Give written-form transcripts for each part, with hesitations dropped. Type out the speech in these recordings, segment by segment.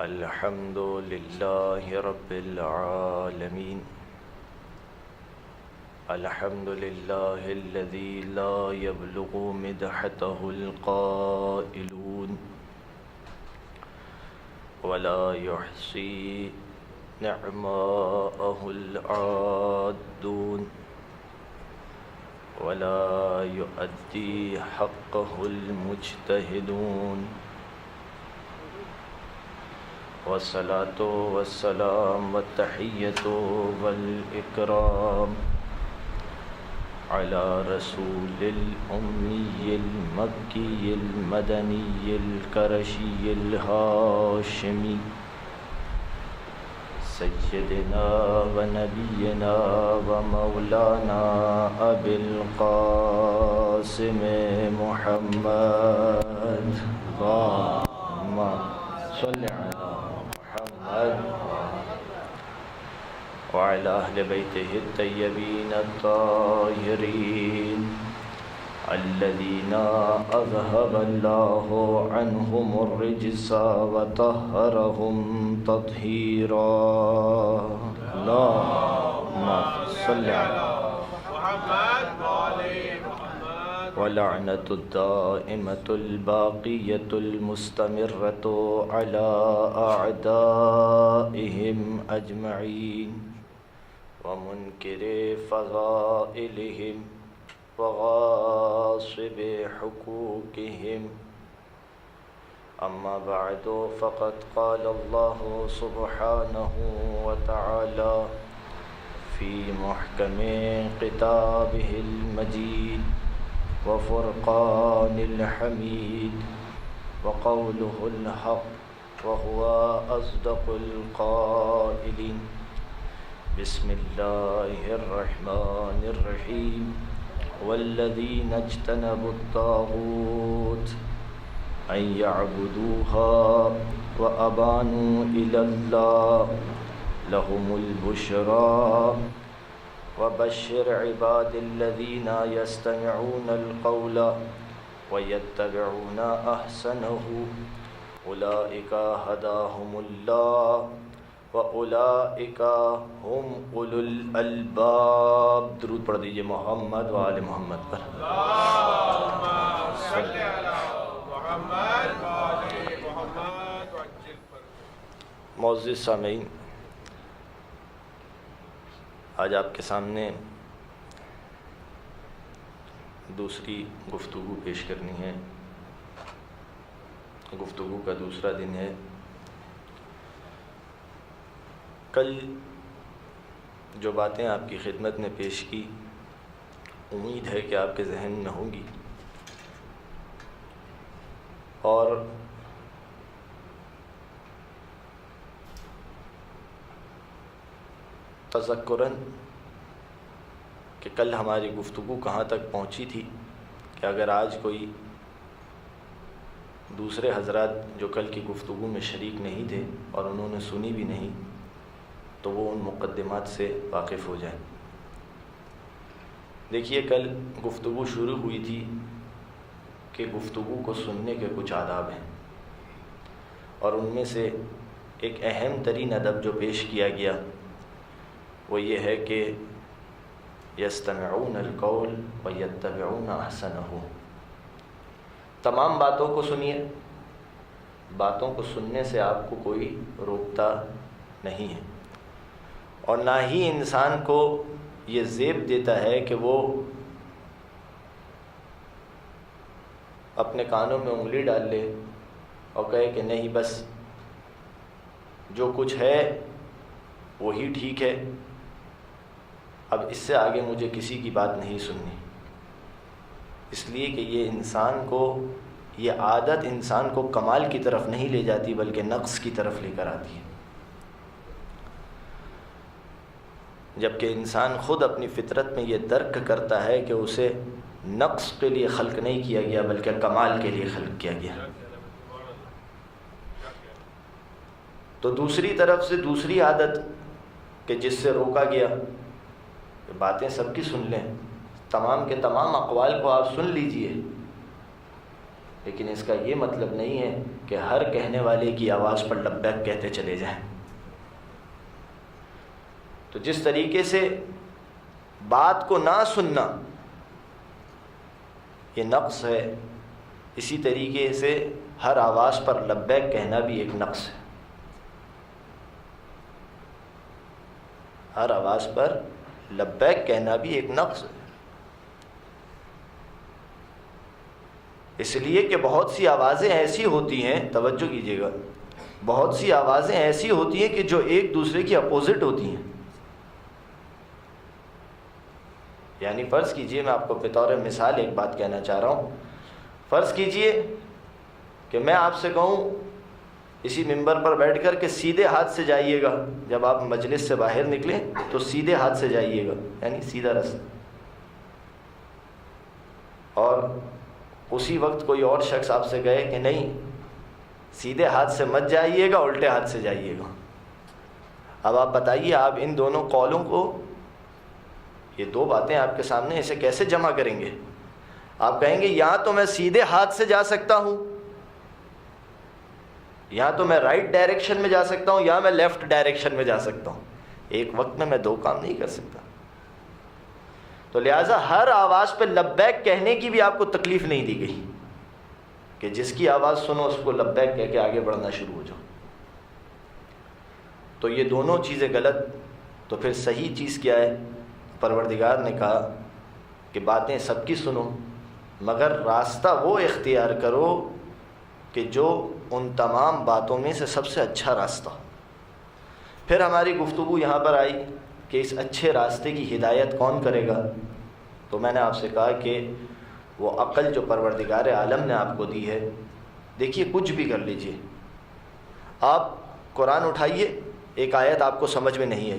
الحمد لله رب العالمين. الحمد لله الذي لا يبلغ مدحته القائلون ولا يحصي نعماءه العادون ولا يؤدي حقه المجتهدون، والصلاة والسلام والتحية والإكرام على رسول الأمي المكي المدني القرشي الهاشمي سيدنا ونبينا ومولانا أبي القاسم محمد. اللهم صل على محمد وعلى أهل بيته الطيبين الطاهرين الذين أذهب الله عنهم الرجس وطهرهم تطهيرا. اللهم صل على محمد ولعنة الدائمة الباقية المستمرة على أعدائهم أجمعين ومنكر فضائلهم وغاصب حقوقهم. أما بعد، فقد قال الله سبحانه وتعالى في محكم كتابه المجيد وفرقان الحميد وقوله الحق وهو أصدق القائلين. بسم الله الرحمن الرحيم. والذين اجتنبوا الطاغوت أن يعبدوها وأبانوا إلى الله لهم البشرى وبشر عباد الذين يستمعون القول ويتبعون أحسنه أولئك هداهم الله وَأُولَئِكَ هُمْ أُولُو الْأَلْبَابِ. درود پڑھ دیجئے محمد و آل محمد پر. اللہم صلی علی محمد و آل محمد وعجل پر. معزز سامعین، آج آپ کے سامنے دوسری گفتگو پیش کرنی ہے. گفتگو کا دوسرا دن ہے. کل جو باتیں آپ کی خدمت میں پیش کی، امید ہے کہ آپ کے ذہن میں ہوں گی، اور تذکراً کہ کل ہماری گفتگو کہاں تک پہنچی تھی، کہ اگر آج کوئی دوسرے حضرات جو کل کی گفتگو میں شریک نہیں تھے اور انہوں نے سنی بھی نہیں، تو وہ ان مقدمات سے واقف ہو جائیں. دیکھیے، کل گفتگو شروع ہوئی تھی کہ گفتگو کو سننے کے کچھ آداب ہیں، اور ان میں سے ایک اہم ترین ادب جو پیش کیا گیا وہ یہ ہے کہ یستمعون القول ویتبعون احسنہ. تمام باتوں کو سنیے، باتوں کو سننے سے آپ کو کوئی روکتا نہیں ہے، اور نہ ہی انسان کو یہ زیب دیتا ہے کہ وہ اپنے کانوں میں انگلی ڈال لے اور کہے کہ نہیں، بس جو کچھ ہے وہی ٹھیک ہے، اب اس سے آگے مجھے کسی کی بات نہیں سننی. اس لیے کہ یہ انسان کو، یہ عادت انسان کو کمال کی طرف نہیں لے جاتی بلکہ نقص کی طرف لے کر آتی ہے. جبکہ انسان خود اپنی فطرت میں یہ درک کرتا ہے کہ اسے نقص کے لیے خلق نہیں کیا گیا بلکہ کمال کے لیے خلق کیا گیا. تو دوسری طرف سے دوسری عادت کہ جس سے روکا گیا کہ باتیں سب کی سن لیں، تمام کے تمام اقوال کو آپ سن لیجئے، لیکن اس کا یہ مطلب نہیں ہے کہ ہر کہنے والے کی آواز پر لبیک کہتے چلے جائیں۔ تو جس طریقے سے بات کو نہ سننا یہ نقص ہے، اسی طریقے سے ہر آواز پر لبیک کہنا بھی ایک نقص ہے۔ ہر آواز پر لبیک کہنا بھی ایک نقص ہے، اس لیے کہ بہت سی آوازیں ایسی ہوتی ہیں، توجہ کیجیے گا، بہت سی آوازیں ایسی ہوتی ہیں کہ جو ایک دوسرے کی اپوزٹ ہوتی ہیں۔ یعنی فرض کیجئے، میں آپ کو بطور مثال ایک بات کہنا چاہ رہا ہوں، فرض کیجئے کہ میں آپ سے کہوں اسی منبر پر بیٹھ کر کہ سیدھے ہاتھ سے جائیے گا، جب آپ مجلس سے باہر نکلیں تو سیدھے ہاتھ سے جائیے گا، یعنی سیدھا راستہ، اور اسی وقت کوئی اور شخص آپ سے کہے کہ نہیں سیدھے ہاتھ سے مت جائیے گا، الٹے ہاتھ سے جائیے گا۔ اب آپ بتائیے، آپ ان دونوں قولوں کو، یہ دو باتیں آپ کے سامنے، اسے کیسے جمع کریں گے؟ آپ کہیں گے یا تو میں سیدھے ہاتھ سے جا سکتا ہوں، یا تو میں رائٹ ڈائریکشن میں جا سکتا ہوں، یا میں لیفٹ ڈائریکشن میں جا سکتا ہوں، ایک وقت میں دو کام نہیں کر سکتا۔ تو لہٰذا ہر آواز پہ لبیک کہنے کی بھی آپ کو تکلیف نہیں دی گئی کہ جس کی آواز سنو اس کو لبیک کہہ کے آگے بڑھنا شروع ہو جاؤ۔ تو یہ دونوں چیزیں غلط، تو پھر صحیح چیز کیا ہے؟ پروردگار نے کہا کہ باتیں سب کی سنو، مگر راستہ وہ اختیار کرو کہ جو ان تمام باتوں میں سے سب سے اچھا راستہ ہو۔ پھر ہماری گفتگو یہاں پر آئی کہ اس اچھے راستے کی ہدایت کون کرے گا؟ تو میں نے آپ سے کہا کہ وہ عقل جو پروردگار عالم نے آپ کو دی ہے، دیکھیے کچھ بھی کر لیجئے، آپ قرآن اٹھائیے، ایک آیت آپ کو سمجھ میں نہیں ہے،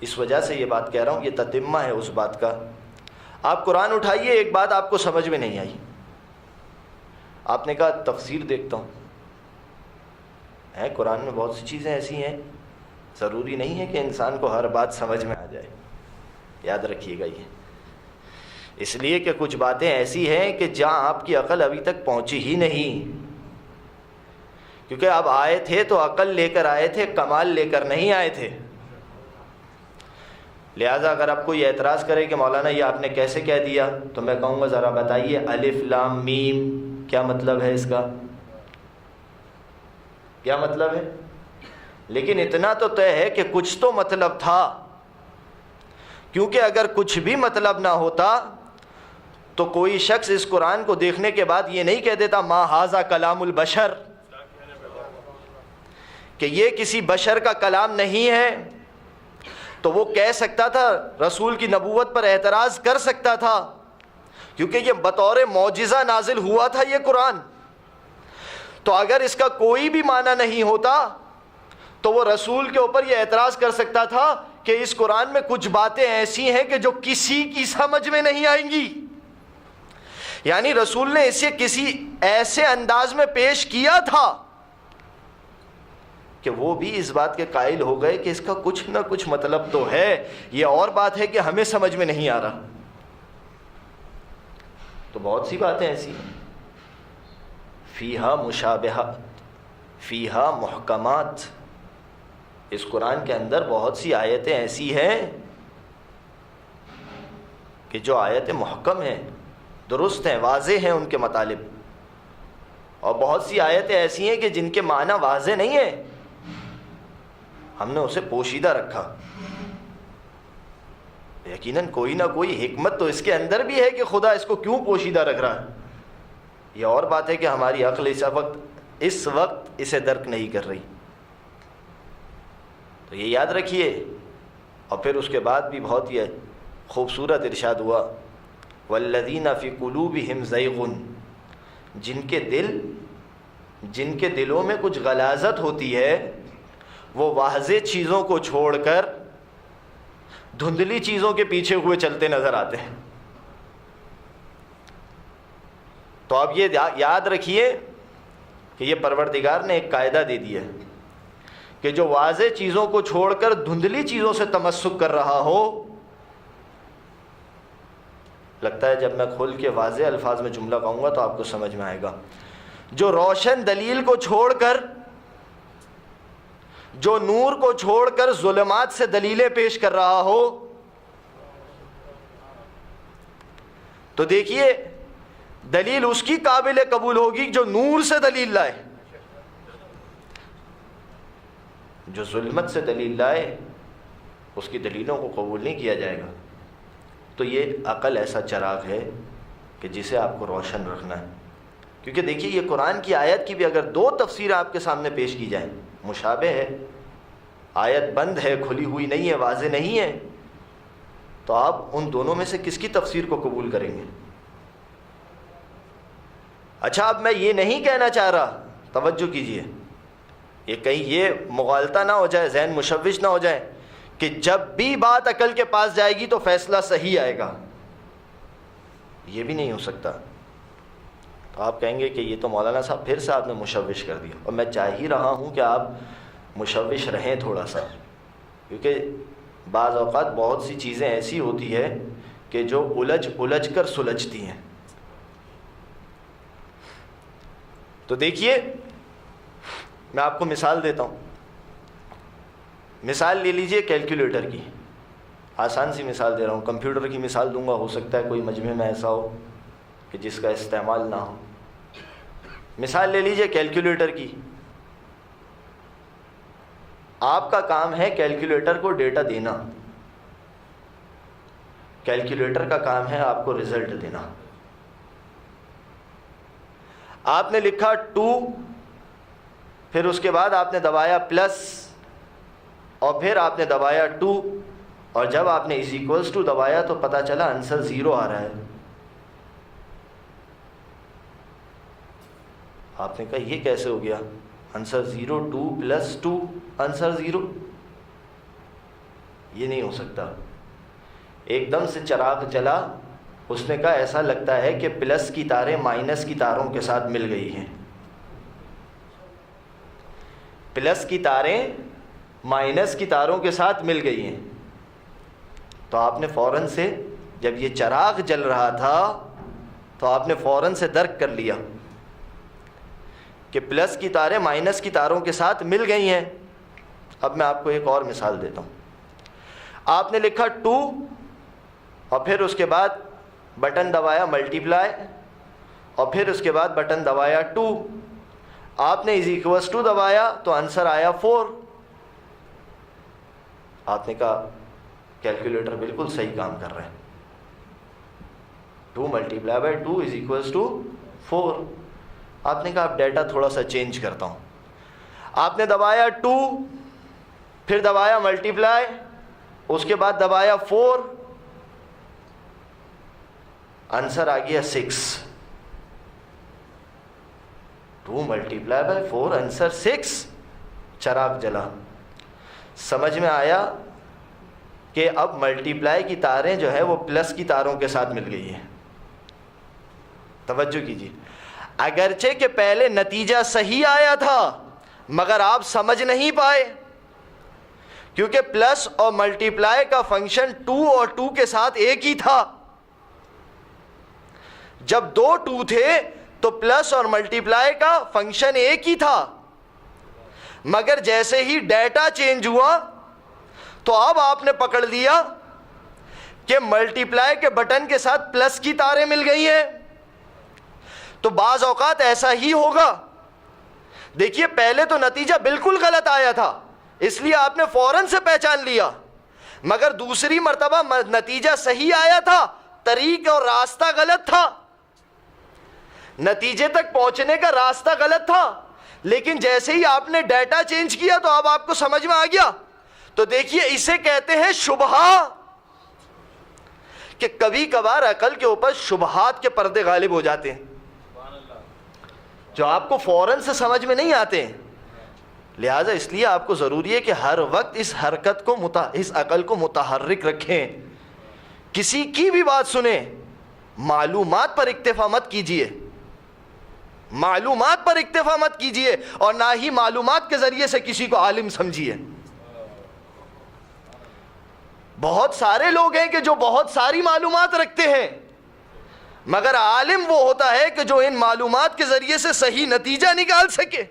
اس وجہ سے یہ بات کہہ رہا ہوں، یہ تتمہ ہے اس بات کا۔ آپ قرآن اٹھائیے، ایک بات آپ کو سمجھ میں نہیں آئی، آپ نے کہا تفسیر دیکھتا ہوں، قرآن میں بہت سی چیزیں ایسی ہیں، ضروری نہیں ہے کہ انسان کو ہر بات سمجھ میں آ جائے، یاد رکھیے گا یہ، اس لیے کہ کچھ باتیں ایسی ہیں کہ جہاں آپ کی عقل ابھی تک پہنچی ہی نہیں، کیونکہ آپ آئے تھے تو عقل لے کر آئے تھے، کمال لے کر نہیں آئے تھے۔ لہٰذا اگر آپ کوئی اعتراض کرے کہ مولانا یہ آپ نے کیسے کہہ دیا، تو میں کہوں گا ذرا بتائیے الف لام میم کیا مطلب ہے اس کا، کیا مطلب ہے؟ لیکن اتنا تو طے ہے کہ کچھ تو مطلب تھا، کیونکہ اگر کچھ بھی مطلب نہ ہوتا تو کوئی شخص اس قرآن کو دیکھنے کے بعد یہ نہیں کہہ دیتا ما ھذا کلام البشر، کہ یہ کسی بشر کا کلام نہیں ہے، تو وہ کہہ سکتا تھا، رسول کی نبوت پر اعتراض کر سکتا تھا، کیونکہ یہ بطور معجزہ نازل ہوا تھا یہ قرآن۔ تو اگر اس کا کوئی بھی معنی نہیں ہوتا تو وہ رسول کے اوپر یہ اعتراض کر سکتا تھا کہ اس قرآن میں کچھ باتیں ایسی ہیں کہ جو کسی کی سمجھ میں نہیں آئیں گی، یعنی رسول نے اسے کسی ایسے انداز میں پیش کیا تھا کہ وہ بھی اس بات کے قائل ہو گئے کہ اس کا کچھ نہ کچھ مطلب تو ہے، یہ اور بات ہے کہ ہمیں سمجھ میں نہیں آ رہا۔ تو بہت سی باتیں ایسی ہیں، فیہا مشابہات، فیہا محکمات، اس قرآن کے اندر بہت سی آیتیں ایسی ہیں کہ جو آیتیں محکم ہیں، درست ہیں، واضح ہیں ان کے مطالب، اور بہت سی آیتیں ایسی ہیں کہ جن کے معنی واضح نہیں ہیں، ہم نے اسے پوشیدہ رکھا۔ یقیناً کوئی نہ کوئی حکمت تو اس کے اندر بھی ہے کہ خدا اس کو کیوں پوشیدہ رکھ رہا ہے، یہ اور بات ہے کہ ہماری عقل اس وقت اسے درک نہیں کر رہی۔ تو یہ یاد رکھیے، اور پھر اس کے بعد بھی بہت ہی خوبصورت ارشاد ہوا والذین فی قلوبہم زیغ، جن کے دلوں میں کچھ غلاظت ہوتی ہے، وہ واضح چیزوں کو چھوڑ کر دھندلی چیزوں کے پیچھے ہوئے چلتے نظر آتے ہیں۔ تو اب یہ یاد رکھیے کہ یہ پروردگار نے ایک قاعدہ دے دیا ہے کہ جو واضح چیزوں کو چھوڑ کر دھندلی چیزوں سے تمسک کر رہا ہو، لگتا ہے جب میں کھول کے واضح الفاظ میں جملہ کہوں گا تو آپ کو سمجھ میں آئے گا، جو روشن دلیل کو چھوڑ کر، جو نور کو چھوڑ کر ظلمات سے دلیلیں پیش کر رہا ہو، تو دیکھیے دلیل اس کی قابل قبول ہوگی جو نور سے دلیل لائے. جو ظلمت سے دلیل لائے اس کی دلیلوں کو قبول نہیں کیا جائے گا. تو یہ عقل ایسا چراغ ہے کہ جسے آپ کو روشن رکھنا ہے. کیونکہ دیکھیے یہ قرآن کی آیت کی بھی اگر دو تفسیر آپ کے سامنے پیش کی جائیں، مشابہ ہے، آیت بند ہے، کھلی ہوئی نہیں ہے، واضح نہیں ہے، تو آپ ان دونوں میں سے کس کی تفسیر کو قبول کریں گے؟ اچھا اب میں یہ نہیں کہنا چاہ رہا، توجہ کیجئے، یہ کہیں یہ مغالطہ نہ ہو جائے، ذہن مشوش نہ ہو جائے کہ جب بھی بات عقل کے پاس جائے گی تو فیصلہ صحیح آئے گا. یہ بھی نہیں ہو سکتا. تو آپ کہیں گے کہ یہ تو مولانا صاحب پھر سے آپ نے مشوش کر دیا. اور میں چاہ ہی رہا ہوں کہ آپ مشوش رہیں تھوڑا سا، کیونکہ بعض اوقات بہت سی چیزیں ایسی ہوتی ہے کہ جو الجھ کر سلجھتی ہیں. تو دیکھیے میں آپ کو مثال دیتا ہوں. مثال لے لیجئے کیلکولیٹر کی، آسان سی مثال دے رہا ہوں. کمپیوٹر کی مثال دوں گا، ہو سکتا ہے کوئی مجمع میں ایسا ہو کہ جس کا استعمال نہ ہو. مثال لے لیجئے کیلکولیٹر کی. آپ کا کام ہے کیلکولیٹر کو ڈیٹا دینا، کیلکولیٹر کا کام ہے آپ کو رزلٹ دینا. آپ نے لکھا 2، پھر اس کے بعد آپ نے دبایا پلس، اور پھر آپ نے دبایا 2، اور جب آپ نے = دبایا تو پتہ چلا آنسر 0 آ رہا ہے. آپ نے کہا یہ کیسے ہو گیا؟ Answer 0، 2 + 2 answer 0. یہ نہیں ہو سکتا. ایک دم سے چراغ جلا، اس نے کہا ایسا لگتا ہے کہ پلس کی تاریں مائنس کی تاروں کے ساتھ مل گئی ہیں. پلس کی تاریں مائنس کی تاروں کے ساتھ مل گئی ہیں. تو آپ نے فوراً سے، جب یہ چراغ جل رہا تھا تو آپ نے فوراً سے درک کر لیا کہ پلس کی تاریں مائنس کی تاروں کے ساتھ مل گئی ہیں. اب میں آپ کو ایک اور مثال دیتا ہوں. آپ نے لکھا 2 اور پھر اس کے بعد بٹن دبایا ملٹیپلائی، اور پھر اس کے بعد بٹن دبایا 2. آپ نے = دبایا تو آنسر آیا 4. آپ نے کہا کیلکولیٹر بالکل صحیح کام کر رہے ہیں. 2 × 2 = 4. آپ نے کہا اب ڈیٹا تھوڑا سا چینج کرتا ہوں. آپ نے دبایا 2، پھر دبایا ملٹیپلائی، اس کے بعد دبایا 4، آنسر آ گیا 6. 2 × 4 آنسر 6. چراغ جلا. سمجھ میں آیا کہ اب ملٹیپلائی کی تاریں جو ہے وہ پلس کی تاروں کے ساتھ مل گئی ہیں. توجہ کیجیے. اگرچہ کہ پہلے نتیجہ صحیح آیا تھا مگر آپ سمجھ نہیں پائے، کیونکہ پلس اور ملٹیپلائی کا فنکشن 2 اور 2 کے ساتھ ایک ہی تھا. جب 2 2 تھے تو پلس اور ملٹیپلائی کا فنکشن ایک ہی تھا، مگر جیسے ہی ڈیٹا چینج ہوا تو اب آپ نے پکڑ لیا کہ ملٹیپلائی کے بٹن کے ساتھ پلس کی تاریں مل گئی ہیں. تو بعض اوقات ایسا ہی ہوگا. دیکھیے پہلے تو نتیجہ بالکل غلط آیا تھا، اس لیے آپ نے فوراً سے پہچان لیا، مگر دوسری مرتبہ نتیجہ صحیح آیا تھا، طریق اور راستہ غلط تھا، نتیجے تک پہنچنے کا راستہ غلط تھا. لیکن جیسے ہی آپ نے ڈیٹا چینج کیا تو اب آپ کو سمجھ میں آ گیا. تو دیکھیے اسے کہتے ہیں شبہہ، کہ کبھی کبھار عقل کے اوپر شبہات کے پردے غالب ہو جاتے ہیں جو آپ کو فوراً سے سمجھ میں نہیں آتے ہیں. لہٰذا اس لیے آپ کو ضروری ہے کہ ہر وقت اس حرکت کو اس عقل کو متحرک رکھیں. کسی کی بھی بات سنیں، معلومات پر اکتفا مت کیجیے، معلومات پر اکتفا مت کیجیے، اور نہ ہی معلومات کے ذریعے سے کسی کو عالم سمجھیے. بہت سارے لوگ ہیں کہ جو بہت ساری معلومات رکھتے ہیں مگر عالم وہ ہوتا ہے کہ جو ان معلومات کے ذریعے سے صحیح نتیجہ نکال سکے.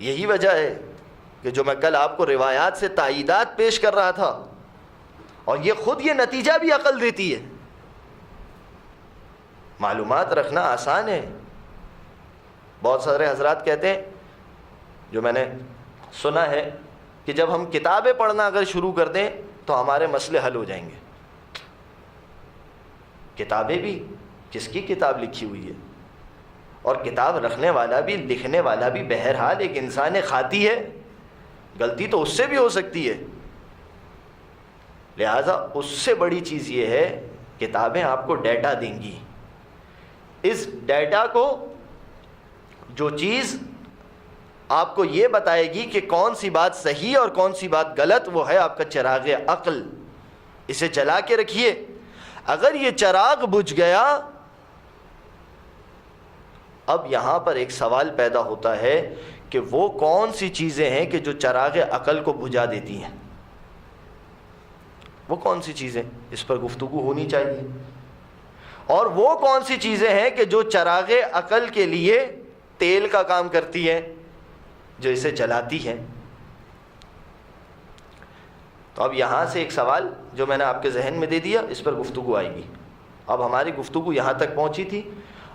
یہی وجہ ہے کہ جو میں کل آپ کو روایات سے تائیدات پیش کر رہا تھا، اور یہ خود یہ نتیجہ بھی عقل دیتی ہے. معلومات رکھنا آسان ہے. بہت سارے حضرات کہتے ہیں، جو میں نے سنا ہے، کہ جب ہم کتابیں پڑھنا اگر شروع کر دیں تو ہمارے مسئلے حل ہو جائیں گے. کتابیں بھی، کس کی کتاب لکھی ہوئی ہے، اور کتاب رکھنے والا بھی لکھنے والا بھی بہرحال ایک انسان خاطی ہے، غلطی تو اس سے بھی ہو سکتی ہے. لہذا اس سے بڑی چیز یہ ہے، کتابیں آپ کو ڈیٹا دیں گی. اس ڈیٹا کو، جو چیز آپ کو یہ بتائے گی کہ کون سی بات صحیح اور کون سی بات غلط، وہ ہے آپ کا چراغ عقل. اسے جلا کے رکھیے. اگر یہ چراغ بجھ گیا، اب یہاں پر ایک سوال پیدا ہوتا ہے کہ وہ کون سی چیزیں ہیں کہ جو چراغ عقل کو بجھا دیتی ہیں؟ وہ کون سی چیزیں؟ اس پر گفتگو ہونی چاہیے. اور وہ کون سی چیزیں ہیں کہ جو چراغ عقل کے لیے تیل کا کام کرتی ہیں، جو اسے جلاتی ہیں؟ تو اب یہاں سے ایک سوال جو میں نے آپ کے ذہن میں دے دیا، اس پر گفتگو آئے گی. اب ہماری گفتگو یہاں تک پہنچی تھی،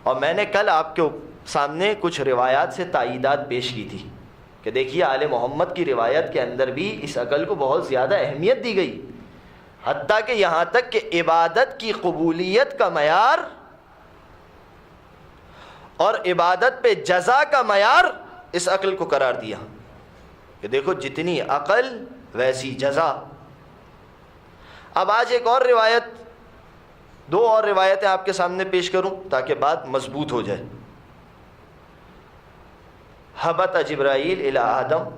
اور میں نے کل آپ کے سامنے کچھ روایات سے تائیدات پیش کی تھی کہ دیکھیے آل محمد کی روایت کے اندر بھی اس عقل کو بہت زیادہ اہمیت دی گئی، حتیٰ کہ یہاں تک کہ عبادت کی قبولیت کا معیار اور عبادت پہ جزا کا معیار اس عقل کو قرار دیا کہ دیکھو جتنی عقل ویسی جزا. اب آج ایک اور روایت، دو اور روایتیں آپ کے سامنے پیش کروں تاکہ بات مضبوط ہو جائے. حبت جبرائیل الی آدم،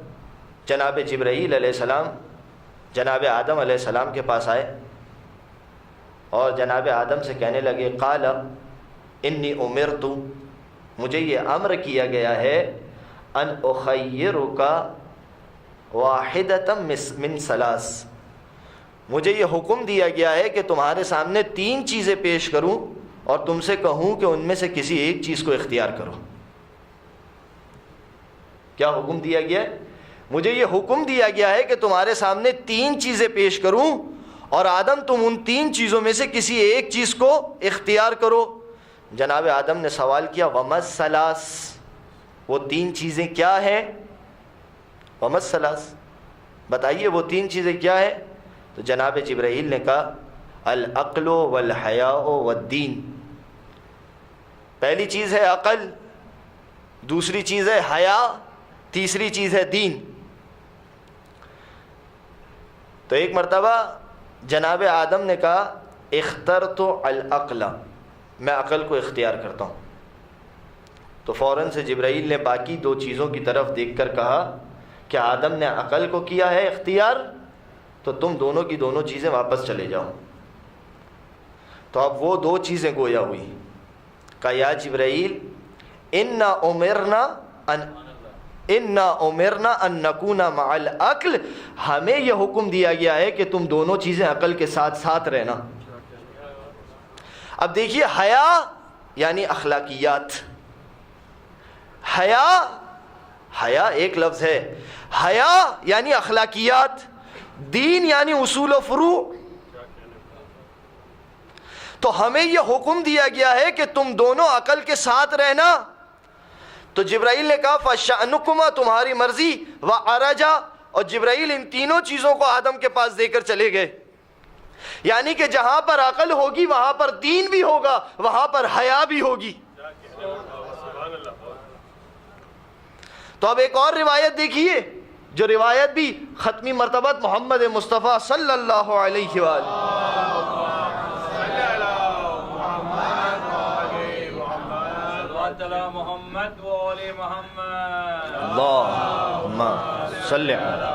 جناب جبرائیل علیہ السلام جناب آدم علیہ السلام کے پاس آئے اور جناب آدم سے کہنے لگے، قال انی امرت، مجھے یہ امر کیا گیا ہے، ان اخیرک واحدۃ من ثلاث، مجھے یہ حکم دیا گیا ہے کہ تمہارے سامنے تین چیزیں پیش کروں اور تم سے کہوں کہ ان میں سے کسی ایک چیز کو اختیار کرو. کیا حکم دیا گیا ہے؟ مجھے یہ حکم دیا گیا ہے کہ تمہارے سامنے تین چیزیں پیش کروں اور آدم تم ان تین چیزوں میں سے کسی ایک چیز کو اختیار کرو. جناب آدم نے سوال کیا، وما الثلاث، وہ تین چیزیں کیا ہیں؟ وما الثلاث، بتائیے وہ تین چیزیں کیا ہیں؟ تو جناب جبرائیل نے کہا، العقل والحیاء والدین. پہلی چیز ہے عقل، دوسری چیز ہے حیا، تیسری چیز ہے دین. تو ایک مرتبہ جناب آدم نے کہا، اخترت العقل، میں عقل کو اختیار کرتا ہوں. تو فوراً سے جبرائیل نے باقی دو چیزوں کی طرف دیکھ کر کہا کہ آدم نے عقل کو کیا ہے اختیار، تو تم دونوں کی دونوں چیزیں واپس چلے جاؤ. تو اب وہ دو چیزیں گویا ہوئی. کہا، یا جبرائیل انا امرنا ان نکون مع العقل، ہمیں یہ حکم دیا گیا ہے کہ تم دونوں چیزیں عقل کے ساتھ ساتھ رہنا. اب دیکھیے، حیا یعنی اخلاقیات، حیا ایک لفظ ہے، حیا یعنی اخلاقیات، دین یعنی اصول و فروع. تو ہمیں یہ حکم دیا گیا ہے کہ تم دونوں عقل کے ساتھ رہنا. تو جبرائیل نے کہا، فَشَأْنُكُمَا، تمہاری مرضی، وَعَرَجَا، اور جبرائیل ان تینوں چیزوں کو آدم کے پاس دے کر چلے گئے. یعنی کہ جہاں پر عقل ہوگی وہاں پر دین بھی ہوگا، وہاں پر حیا بھی ہوگی. تو اب ایک اور روایت دیکھیے، جو روایت بھی ختمی مرتبت محمد مصطفیٰ صلی اللہ علیہ وآلہ، اللہم صلی علی.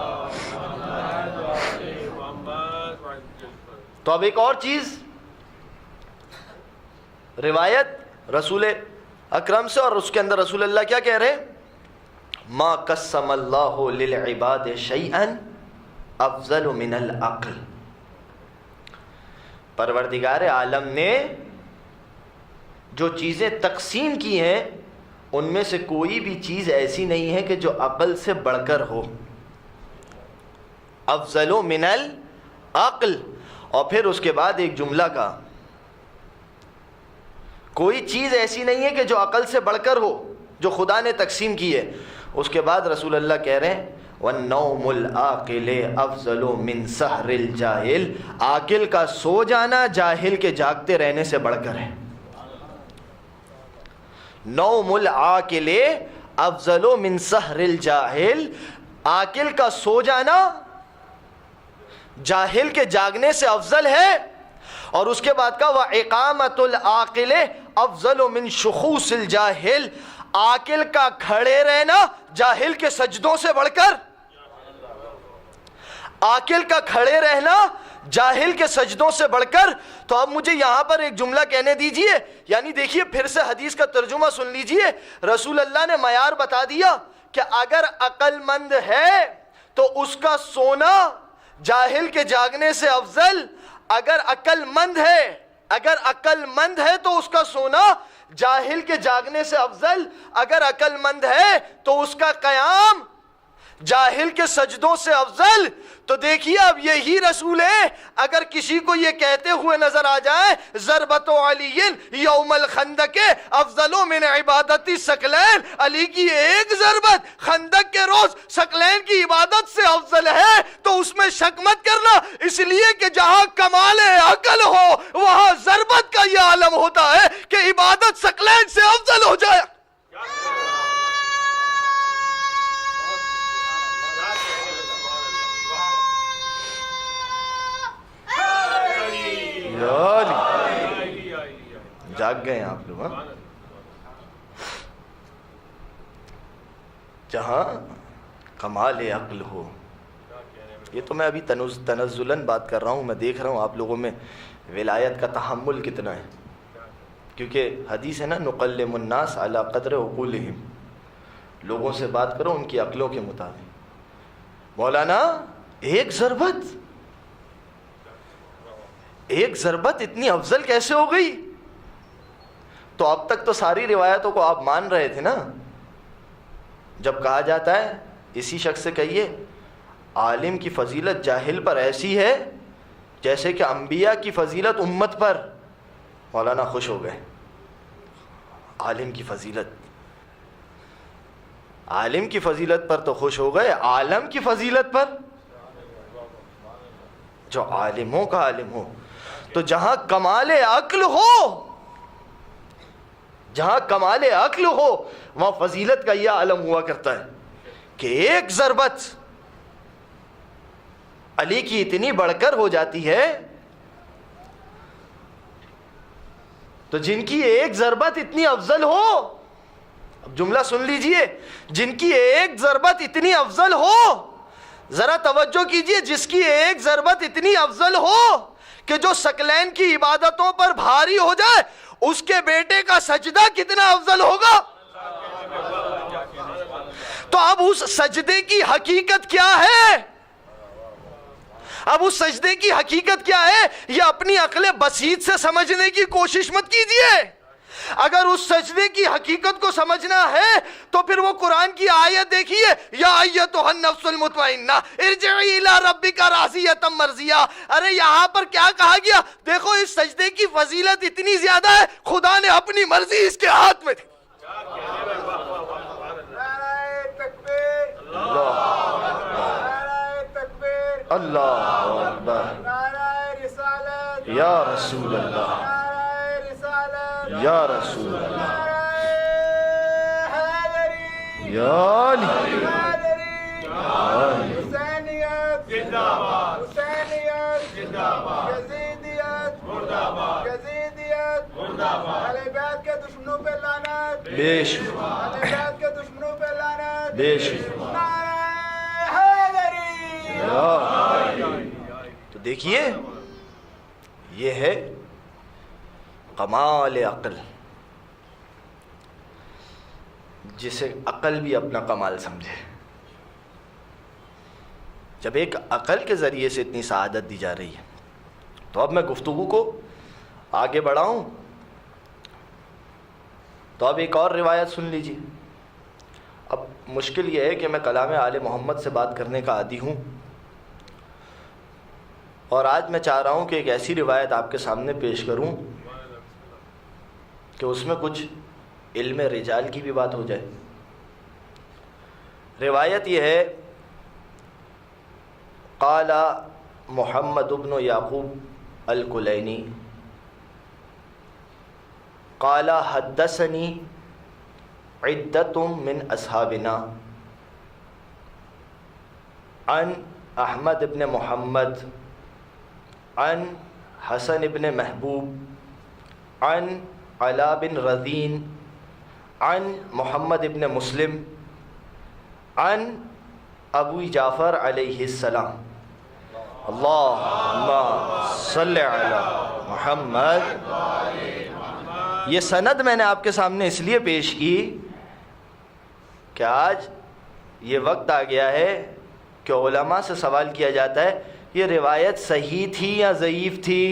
تو اب ایک اور چیز، روایت رسول اکرم سے، اور اس کے اندر رسول اللہ کیا کہہ رہے ہیں؟ ما قسم اللہ للعباد شیئا افضل من العقل. پروردگار عالم نے جو چیزیں تقسیم کی ہیں ان میں سے کوئی بھی چیز ایسی نہیں ہے کہ جو عقل سے بڑھ کر ہو. افضل من العقل. اور پھر اس کے بعد ایک جملہ کا کوئی چیز ایسی نہیں ہے کہ جو عقل سے بڑھ کر ہو جو خدا نے تقسیم کی ہے. اس کے بعد رسول اللہ کہہ رہے ہیں وَالنَّوْمُ الْعَاقِلِ أَفْضَلُ مِنْ سَحْرِ الْجَاهِلِ. عاقل کا سو جانا جاہل کے جاگتے رہنے سے بڑھ کر ہے. نوم العاقل افضل من سحر الجاہل. عاقل کا سو جانا جاہل کے جاگنے سے افضل ہے. اور اس کے بعد کا وَإِقَامَةُ الْعَاقِلِ افضل من شخوص الجاہل. عاقل کا کھڑے رہنا جاہل کے سجدوں سے بڑھ کر. عاقل کا کھڑے رہنا جاہل کے سجدوں سے بڑھ کر. تو اب مجھے یہاں پر ایک جملہ کہنے دیجئے, یعنی دیکھیے پھر سے حدیث کا ترجمہ سن لیجئے. رسول اللہ نے معیار بتا دیا کہ اگر عقل مند ہے تو اس کا سونا جاہل کے جاگنے سے افضل. اگر عقل مند ہے تو اس کا سونا جاہل کے جاگنے سے افضل. اگر عقل مند ہے تو اس کا قیام جاہل کے سجدوں سے افضل. تو دیکھیے اب یہی رسول ہے. اگر کسی کو یہ کہتے ہوئے نظر آ جائے ضربت علی یوم الخندق افضل من عبادت ثقلین, علی کی ایک ضربت خندق کے روز ثقلین کی عبادت سے افضل ہے, تو اس میں شک مت کرنا, اس لیے کہ جہاں کمال عقل ہو وہاں ضربت کا یہ عالم ہوتا ہے کہ عبادت ثقلین سے افضل ہو جائے. جاگ گئے ہیں آپ لوگ. جہاں کمال عقل ہو. یہ تو میں ابھی تنزلاً بات کر رہا ہوں. میں دیکھ رہا ہوں آپ لوگوں میں ولایت کا تحمل کتنا ہے, کیونکہ حدیث ہے نا نقلم الناس علی قدر عقولہم. لوگوں سے بات کرو ان کی عقلوں کے مطابق. مولانا ایک ضربت اتنی افضل کیسے ہو گئی؟ تو اب تک تو ساری روایتوں کو آپ مان رہے تھے نا. جب کہا جاتا ہے اسی شخص سے کہیے عالم کی فضیلت جاہل پر ایسی ہے جیسے کہ انبیاء کی فضیلت امت پر. مولانا خوش ہو گئے. عالم کی فضیلت پر تو خوش ہو گئے, عالم کی فضیلت پر جو عالموں کا عالم ہو. تو جہاں کمال عقل ہو وہاں فضیلت کا یہ عالم ہوا کرتا ہے کہ ایک ضربت علی کی اتنی بڑھ کر ہو جاتی ہے. تو جن کی ایک ضربت اتنی افضل ہو, اب جملہ سن لیجئے, جن کی ایک ضربت اتنی افضل ہو, ذرا توجہ کیجئے, جس کی ایک ضربت اتنی افضل ہو کہ جو ثقلین کی عبادتوں پر بھاری ہو جائے, اس کے بیٹے کا سجدہ کتنا افضل ہوگا. تو اب اس سجدے کی حقیقت کیا ہے؟ یہ اپنی عقل بسیط سے سمجھنے کی کوشش مت کیجئے. اگر اس سجدے کی حقیقت کو سمجھنا ہے تو پھر وہ قرآن کی آیت دیکھیے, یا ایتھا النفس المطمئنہ ارجعی الی ربک راضیۃ مرضیہ. ارے یہاں پر کیا کہا گیا؟ دیکھو اس سجدے کی فضیلت اتنی زیادہ ہے, خدا نے اپنی مرضی اس کے ہاتھ میں تھی. اللہ اکبر, یا رسول اللہ, یا رسول اللہ, یا علی, حسینیت زندہ باد, حسینیت زندہ باد, یزیدیت مردہ باد, یزیدیت مردہ باد, اہل بیت کے دشمنوں پہ لعنت, بے شک, اہل بیت کے دشمنوں پہ لعنت, بے شک. نعرہ حیدری. تو دیکھیے یہ ہے کمال عقل, جسے عقل بھی اپنا کمال سمجھے. جب ایک عقل کے ذریعے سے اتنی سعادت دی جا رہی ہے تو اب میں گفتگو کو آگے بڑھاؤں تو اب ایک اور روایت سن لیجیے. اب مشکل یہ ہے کہ میں کلام آل محمد سے بات کرنے کا عادی ہوں، اور آج میں چاہ رہا ہوں کہ ایک ایسی روایت آپ کے سامنے پیش کروں کہ اس میں کچھ علم رجال کی بھی بات ہو جائے. روایت یہ ہے، قال محمد بن یعقوب الکلینی قال حدثنی عدۃ من اصحابنا عن احمد بن محمد عن حسن بن محبوب عن علا بن رذین عن محمد بن مسلم عن ابو جعفر علیہ السلام. اللہم صلی علی محمد. یہ سند میں نے آپ کے سامنے اس لیے پیش کی کہ آج یہ وقت آ گیا ہے کہ علماء سے سوال کیا جاتا ہے یہ روایت صحیح تھی یا ضعیف تھی.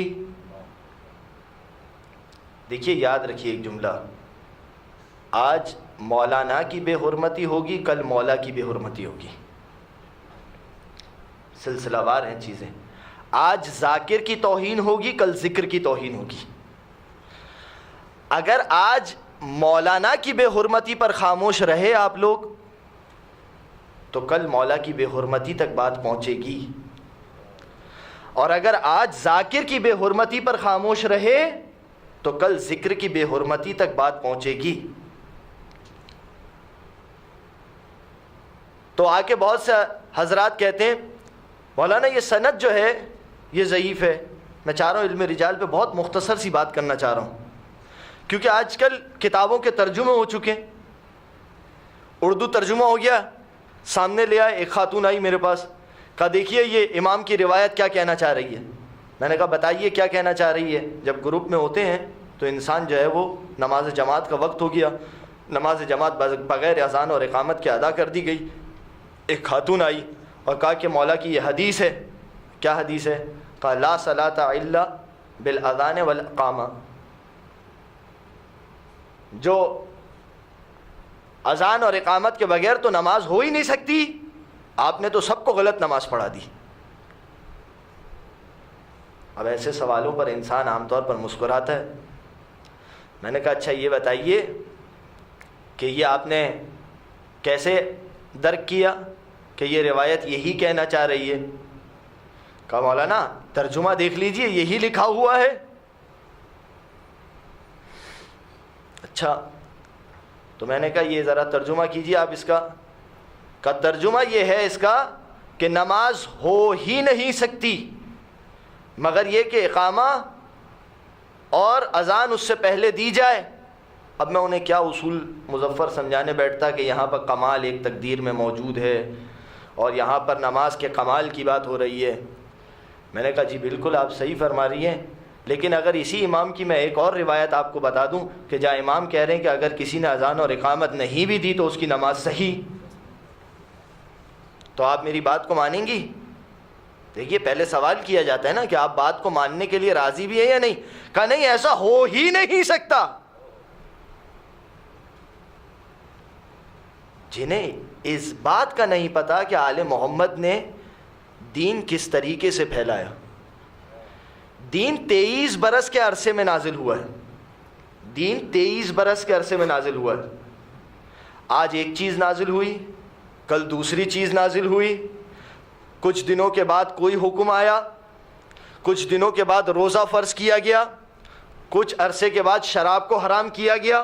دیکھیے یاد رکھیے ایک جملہ، آج مولانا کی بے حرمتی ہوگی، کل مولا کی بے حرمتی ہوگی، سلسلہ وار ہیں چیزیں. آج ذاکر کی توہین ہوگی، کل ذکر کی توہین ہوگی. اگر آج مولانا کی بے حرمتی پر خاموش رہے آپ لوگ تو کل مولا کی بے حرمتی تک بات پہنچے گی، اور اگر آج ذاکر کی بے حرمتی پر خاموش رہے تو کل ذکر کی بے حرمتی تک بات پہنچے گی. تو آ کے بہت سے حضرات کہتے ہیں مولانا یہ سند جو ہے یہ ضعیف ہے. میں چاہ رہا ہوں علم رجال پہ بہت مختصر سی بات کرنا چاہ رہا ہوں، کیونکہ آج کل کتابوں کے ترجمے ہو چکے ہیں. اردو ترجمہ ہو گیا، سامنے لے آئے، ایک خاتون آئی میرے پاس، کہا دیکھیے یہ امام کی روایت کیا کہنا چاہ رہی ہے. میں نے کہا بتائیے کیا کہنا چاہ رہی ہے. جب گروپ میں ہوتے ہیں تو انسان جو ہے وہ نماز جماعت کا وقت ہو گیا، نماز جماعت بغیر اذان اور اقامت کے ادا کر دی گئی. ایک خاتون آئی اور کہا کہ مولا کی یہ حدیث ہے. کیا حدیث ہے؟ کہا لا صلاۃ الا بالاذان والاقامہ، جو اذان اور اقامت کے بغیر تو نماز ہو ہی نہیں سکتی. آپ نے تو سب کو غلط نماز پڑھا دی. اب ایسے سوالوں پر انسان عام طور پر مسکراتا ہے. میں نے کہا اچھا یہ بتائیے کہ یہ آپ نے کیسے درک کیا کہ یہ روایت یہی کہنا چاہ رہی ہے؟ کہا مولانا ترجمہ دیکھ لیجئے یہی لکھا ہوا ہے. اچھا تو میں نے کہا یہ ذرا ترجمہ کیجئے آپ اس کا. کا ترجمہ یہ ہے اس کا کہ نماز ہو ہی نہیں سکتی مگر یہ کہ اقامہ اور اذان اس سے پہلے دی جائے. اب میں انہیں کیا اصول مظفر سمجھانے بیٹھتا کہ یہاں پر کمال ایک تقدیر میں موجود ہے اور یہاں پر نماز کے کمال کی بات ہو رہی ہے. میں نے کہا جی بالکل آپ صحیح فرما رہی ہیں، لیکن اگر اسی امام کی میں ایک اور روایت آپ کو بتا دوں کہ جہاں امام کہہ رہے ہیں کہ اگر کسی نے اذان اور اقامت نہیں بھی دی تو اس کی نماز صحیح، تو آپ میری بات کو مانیں گی؟ دیکھیے پہلے سوال کیا جاتا ہے نا کہ آپ بات کو ماننے کے لیے راضی بھی ہیں یا نہیں. کہا نہیں ایسا ہو ہی نہیں سکتا. جنہیں اس بات کا نہیں پتا کہ آل محمد نے دین کس طریقے سے پھیلایا. دین 23 برس کے عرصے میں نازل ہوا ہے. دین 23 برس کے عرصے میں نازل ہوا ہے. آج ایک چیز نازل ہوئی، کل دوسری چیز نازل ہوئی، کچھ دنوں کے بعد کوئی حکم آیا، کچھ دنوں کے بعد روزہ فرض کیا گیا، کچھ عرصے کے بعد شراب کو حرام کیا گیا.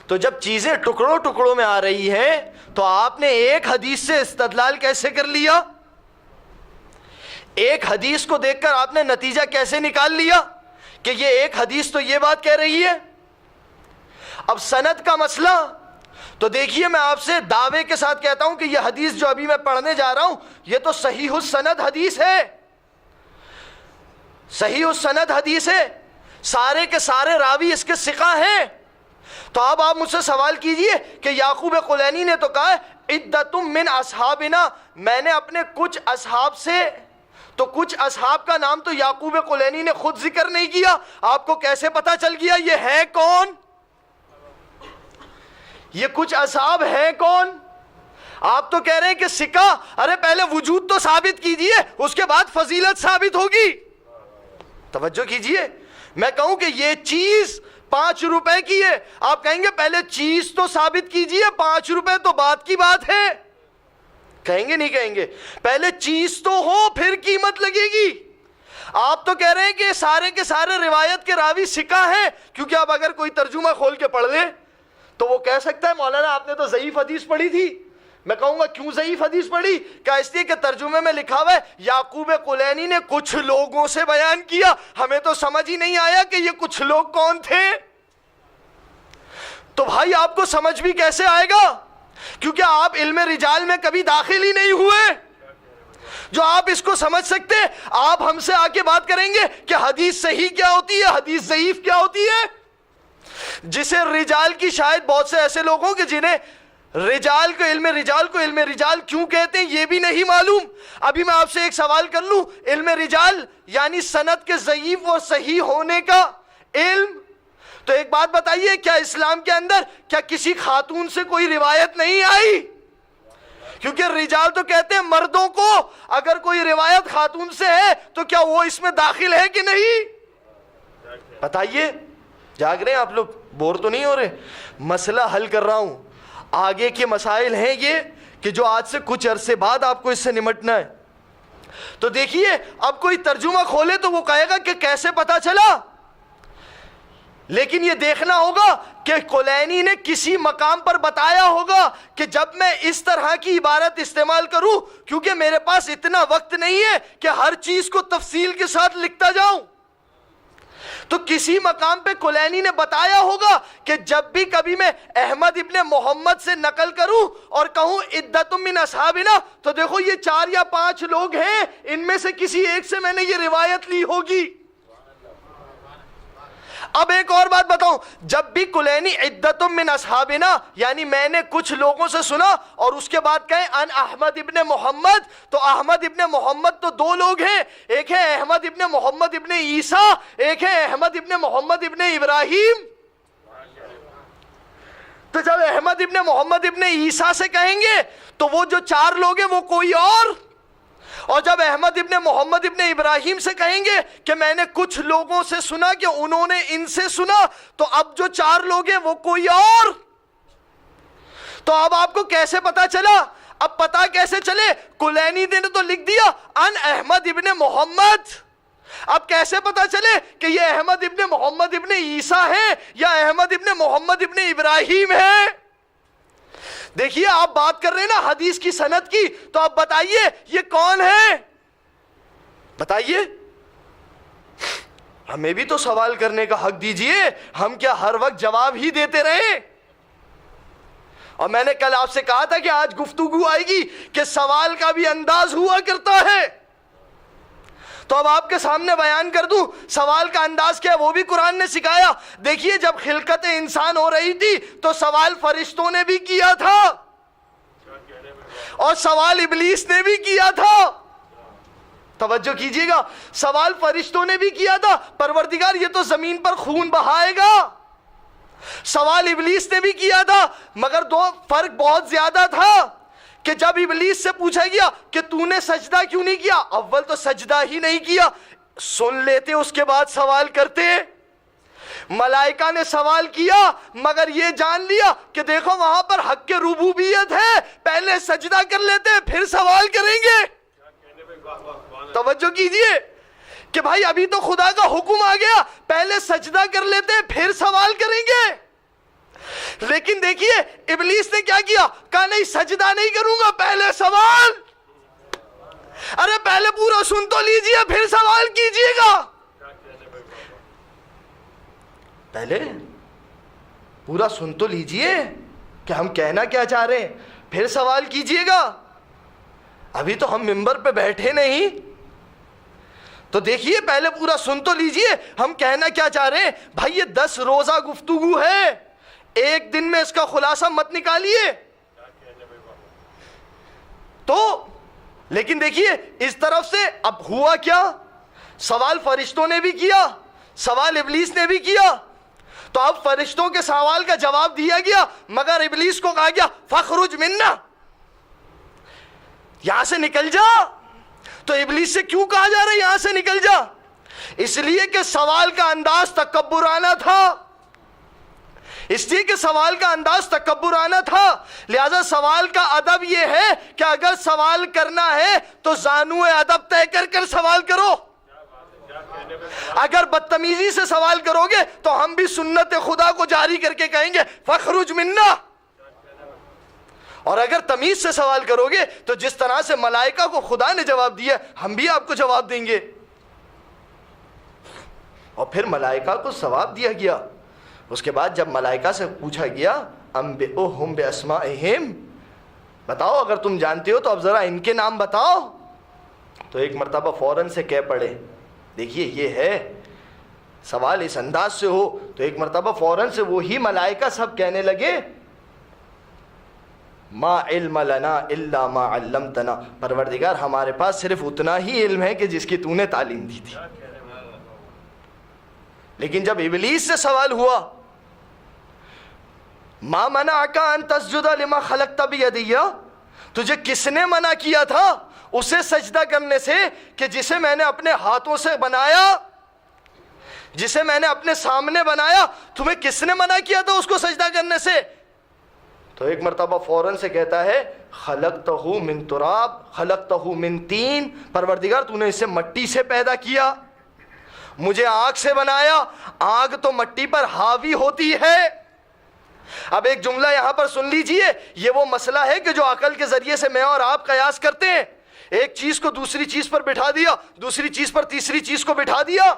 تو جب چیزیں ٹکڑوں ٹکڑوں میں آ رہی ہیں تو آپ نے ایک حدیث سے استدلال کیسے کر لیا؟ ایک حدیث کو دیکھ کر آپ نے نتیجہ کیسے نکال لیا کہ یہ ایک حدیث تو یہ بات کہہ رہی ہے؟ اب سند کا مسئلہ تو دیکھیے میں آپ سے دعوے کے ساتھ کہتا ہوں کہ یہ حدیث جو ابھی میں پڑھنے جا رہا ہوں یہ تو صحیح السند حدیث ہے. صحیح السند حدیث ہے، سارے کے سارے راوی اس کے ثقہ ہیں. تو اب آپ مجھ سے سوال کیجئے کہ یعقوب قلینی نے تو کہا ہے عدۃ من اصحابنا، میں نے اپنے کچھ اصحاب سے تو کچھ اصحاب کا نام تو یعقوب قلینی نے خود ذکر نہیں کیا، آپ کو کیسے پتا چل گیا یہ ہے کون؟ یہ کچھ اصحاب ہیں کون؟ آپ تو کہہ رہے ہیں کہ سکہ، ارے پہلے وجود تو ثابت کیجئے، اس کے بعد فضیلت ثابت ہوگی۔ توجہ کیجئے، میں کہوں کہ یہ چیز 5 روپے کی ہے، آپ کہیں گے پہلے چیز تو ثابت کیجئے، 5 روپے تو بات کی بات ہے، کہیں گے نہیں کہیں گے؟ پہلے چیز تو ہو پھر قیمت لگے گی۔ آپ تو کہہ رہے ہیں کہ سارے کے سارے روایت کے راوی سکہ ہیں، کیونکہ اب اگر کوئی ترجمہ کھول کے پڑھ لے تو وہ کہہ سکتا ہے مولانا آپ نے تو ضعیف حدیث پڑھی تھی۔ میں کہوں گا کیوں ضعیف حدیث پڑھی؟ کیا اس لیے کہ ترجمے میں لکھا ہوا ہے یعقوب قلینی نے کچھ لوگوں سے بیان کیا، ہمیں تو سمجھ ہی نہیں آیا کہ یہ کچھ لوگ کون تھے۔ تو بھائی آپ کو سمجھ بھی کیسے آئے گا؟ کیونکہ آپ علم رجال میں کبھی داخل ہی نہیں ہوئے جو آپ اس کو سمجھ سکتے۔ آپ ہم سے آ کے بات کریں گے کہ حدیث صحیح کیا ہوتی ہے، حدیث ضعیف کیا ہوتی ہے، جسے رجال کی شاید بہت سے ایسے لوگ ہوں کہ جنہیں علم رجال کیوں کہتے ہیں یہ بھی نہیں معلوم۔ ابھی میں آپ سے ایک سوال کر لوں، علم رجال یعنی سند کے ضعیف و صحیح ہونے کا علم، تو ایک بات بتائیے، کیا اسلام کے اندر کیا کسی خاتون سے کوئی روایت نہیں آئی؟ کیونکہ رجال تو کہتے ہیں مردوں کو اگر کوئی روایت خاتون سے ہے تو کیا وہ اس میں داخل ہے کہ نہیں؟ بتائیے، جاگ رہے ہیں آپ لوگ؟ بور تو نہیں ہو رہے؟ مسئلہ حل کر رہا ہوں، آگے کے مسائل ہیں یہ کہ جو آج سے کچھ عرصے بعد آپ کو اس سے نمٹنا ہے۔ تو دیکھیے، اب کوئی ترجمہ کھولے تو وہ کہے گا کہ کیسے پتا چلا، لیکن یہ دیکھنا ہوگا کہ کلینی نے کسی مقام پر بتایا ہوگا کہ جب میں اس طرح کی عبارت استعمال کروں، کیونکہ میرے پاس اتنا وقت نہیں ہے کہ ہر چیز کو تفصیل کے ساتھ لکھتا جاؤں، تو کسی مقام پہ کلینی نے بتایا ہوگا کہ جب بھی کبھی میں احمد ابن محمد سے نقل کروں اور کہوں عدت من اصحابنا، تو دیکھو یہ 4 یا 5 لوگ ہیں، ان میں سے کسی ایک سے میں نے یہ روایت لی ہوگی۔ اب ایک اور بات بتاؤں، جب بھی کلینی عدت من اصحابنا یعنی میں نے کچھ لوگوں سے سنا اور اس کے بعد کہیں ان احمد ابن محمد، تو احمد ابن محمد تو 2 لوگ ہیں، ایک ہے احمد ابن محمد ابن عیسیٰ، ایک ہے احمد ابن محمد ابن ابراہیم۔ تو جب احمد ابن محمد ابن عیسیٰ سے کہیں گے تو وہ جو 4 لوگ ہیں وہ کوئی اور جب احمد ابن محمد ابن ابراہیم سے کہیں گے کہ میں نے کچھ لوگوں سے سنا کہ انہوں نے ان سے سنا، تو اب جو 4 لوگ ہیں وہ کوئی اور۔ تو اب آپ کو کیسے پتا چلا؟ اب پتا کیسے چلے؟ کلینی نے تو لکھ دیا ان احمد ابن محمد، اب کیسے پتا چلے کہ یہ احمد ابن محمد ابن عیسیٰ ہے یا احمد ابن محمد ابن ابراہیم ہے؟ دیکھیے، آپ بات کر رہے ہیں نا حدیث کی سند کی، تو آپ بتائیے یہ کون ہے؟ بتائیے، ہمیں بھی تو سوال کرنے کا حق دیجئے، ہم کیا ہر وقت جواب ہی دیتے رہے؟ اور میں نے کل آپ سے کہا تھا کہ آج گفتگو آئے گی کہ سوال کا بھی انداز ہوا کرتا ہے، تو اب آپ کے سامنے بیان کر دوں سوال کا انداز کیا ہے، وہ بھی قرآن نے سکھایا۔ دیکھیے، جب خلقت انسان ہو رہی تھی تو سوال فرشتوں نے بھی کیا تھا اور سوال ابلیس نے بھی کیا تھا۔ توجہ کیجئے گا، سوال فرشتوں نے بھی کیا تھا، پروردگار یہ تو زمین پر خون بہائے گا۔ سوال ابلیس نے بھی کیا تھا، مگر 2 فرق بہت زیادہ تھا کہ جب ابلیس سے پوچھا گیا کہ تو نے سجدہ کیوں نہیں کیا، اول تو سجدہ ہی نہیں کیا، سن لیتے اس کے بعد سوال کرتے۔ ملائکہ نے سوال کیا مگر یہ جان لیا کہ دیکھو وہاں پر حق کے ربوبیت ہے، پہلے سجدہ کر لیتے پھر سوال کریں گے۔ توجہ کیجئے کہ بھائی ابھی تو خدا کا حکم آ گیا، پہلے سجدہ کر لیتے پھر سوال کریں گے۔ لیکن دیکھیے ابلیس نے کیا کیا، کہا نہیں سجدہ نہیں کروں گا، پہلے سوال۔ ارے پہلے پورا سن تو لیجئے پھر سوال کیجئے گا، پہلے پورا سن تو لیجئے کہ ہم کہنا کیا چاہ رہے ہیں، پھر سوال کیجئے گا۔ ابھی تو ہم منبر پہ بیٹھے نہیں، تو دیکھیے پہلے پورا سن تو لیجئے ہم کہنا کیا چاہ رہے ہیں۔ بھائی یہ 10 روزہ گفتگو ہے، ایک دن میں اس کا خلاصہ مت نکالیے۔ تو لیکن دیکھیے اس طرف سے اب ہوا کیا, سوال فرشتوں نے بھی کیا, سوال ابلیس نے بھی کیا, تو اب فرشتوں کے سوال کا جواب دیا گیا, مگر ابلیس کو کہا گیا فخرج منا, یہاں سے نکل جا. تو ابلیس سے کیوں کہا جا رہا ہے یہاں سے نکل جا؟ اس لیے کہ سوال کا انداز تکبرانہ تھا, اس لیے کہ سوال کا انداز تکبرانہ تھا. لہذا سوال کا ادب یہ ہے کہ اگر سوال کرنا ہے تو زانو ادب طے کر کر سوال کرو. اگر بدتمیزی سے سوال کرو گے تو ہم بھی سنت خدا کو جاری کر کے کہیں گے فخرج منا, اور اگر تمیز سے سوال کرو گے تو جس طرح سے ملائکہ کو خدا نے جواب دیا ہم بھی آپ کو جواب دیں گے. اور پھر ملائکہ کو جواب دیا گیا. اس کے بعد جب ملائکہ سے پوچھا گیا انبئہم باسمائہم, بتاؤ اگر تم جانتے ہو تو اب ذرا ان کے نام بتاؤ, تو ایک مرتبہ فوراً سے کہہ پڑے. دیکھیے یہ ہے سوال اس انداز سے ہو تو ایک مرتبہ فوراً سے وہی ملائکہ سب کہنے لگے ما علم لنا الا ما علمتنا, پروردگار ہمارے پاس صرف اتنا ہی علم ہے کہ جس کی تو نے تعلیم دی تھی. لیکن جب ابلیس سے سوال ہوا ما منعک ان تسجد لما خلقت بیدی, تجھے کس نے منع کیا تھا اسے سجدہ کرنے سے کہ جسے میں نے اپنے ہاتھوں سے بنایا, جسے میں نے اپنے سامنے بنایا, تمہیں کس نے منع کیا تھا اس کو سجدہ کرنے سے؟ تو ایک مرتبہ فوراً سے کہتا ہے خلقتہ من تراب خلقتہ من طین, پروردگار تو نے اسے مٹی سے پیدا کیا, مجھے آگ سے بنایا, آگ تو مٹی پر حاوی ہوتی ہے. اب ایک جملہ یہاں پر سن لیجئے, یہ وہ مسئلہ ہے کہ جو عقل کے ذریعے سے میں اور آپ قیاس کرتے ہیں, ایک چیز کو دوسری چیز پر بٹھا دیا, دوسری چیز پر تیسری چیز کو بٹھا دیا.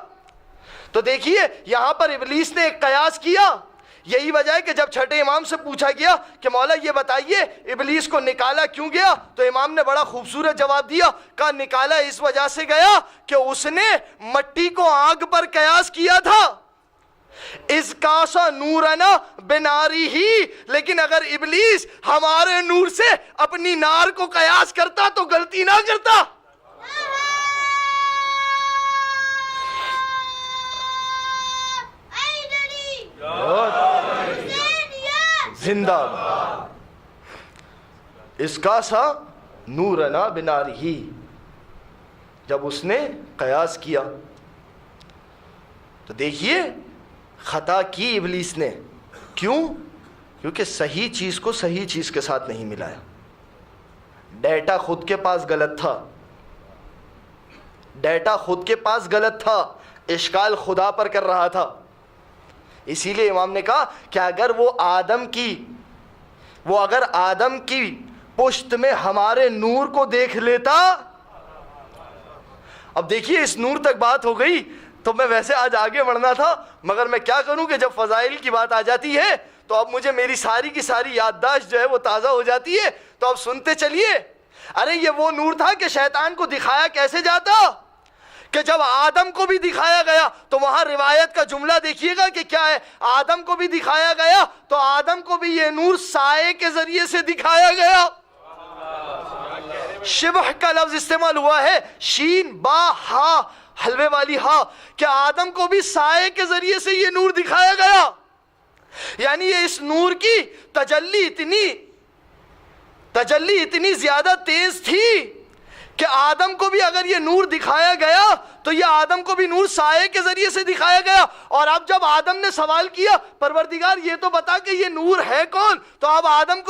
تو دیکھیے یہاں پر ابلیس نے ایک قیاس کیا. یہی وجہ ہے کہ جب چھٹے امام سے پوچھا گیا کہ مولا یہ بتائیے ابلیس کو نکالا کیوں گیا, تو امام نے بڑا خوبصورت جواب دیا, کہا نکالا اس وجہ سے گیا کہ اس نے مٹی کو آگ پر قیاس کیا تھا. اس کاسا نورنا بناری ہی, لیکن اگر ابلیس ہمارے نور سے اپنی نار کو قیاس کرتا تو غلطی نہ کرتا. زندہ باد. اس کا سا نورنا بناری ہی, جب اس نے قیاس کیا تو دیکھیے خطا کی ابلیس نے. کیوں؟ کیونکہ صحیح چیز کو صحیح چیز کے ساتھ نہیں ملایا. ڈیٹا خود کے پاس غلط تھا, ڈیٹا خود کے پاس غلط تھا, اشکال خدا پر کر رہا تھا. اسی لیے امام نے کہا کہ اگر وہ اگر آدم کی پشت میں ہمارے نور کو دیکھ لیتا. اب دیکھیے اس نور تک بات ہو گئی تو میں ویسے آج آگے بڑھنا تھا, مگر میں کیا کروں کہ جب فضائل کی بات آ جاتی ہے تو اب مجھے میری ساری کی ساری یادداشت جو ہے وہ تازہ ہو جاتی ہے. تو اب سنتے چلیے. ارے یہ وہ نور تھا کہ شیطان کو دکھایا کیسے جاتا, کہ جب آدم کو بھی دکھایا گیا تو وہاں روایت کا جملہ دیکھیے گا کہ کیا ہے, آدم کو بھی دکھایا گیا تو آدم کو بھی یہ نور سائے کے ذریعے سے دکھایا گیا. شبہ کا لفظ استعمال ہوا ہے, شین با ہا حلوے والی ہا, کہ آدم کو بھی سائے کے ذریعے سے یہ نور دکھایا گیا. یعنی یہ اس نور کی تجلی اتنی زیادہ تیز تھی کہ آدم کو بھی اگر یہ نور دکھایا گیا تو یہ آدم کو بھی نور سائے کے ذریعے سے دکھایا گیا. اور اب جب آدم نے سوال کیا پروردگار یہ تو بتا کہ یہ نور ہے کون, تو اب آدم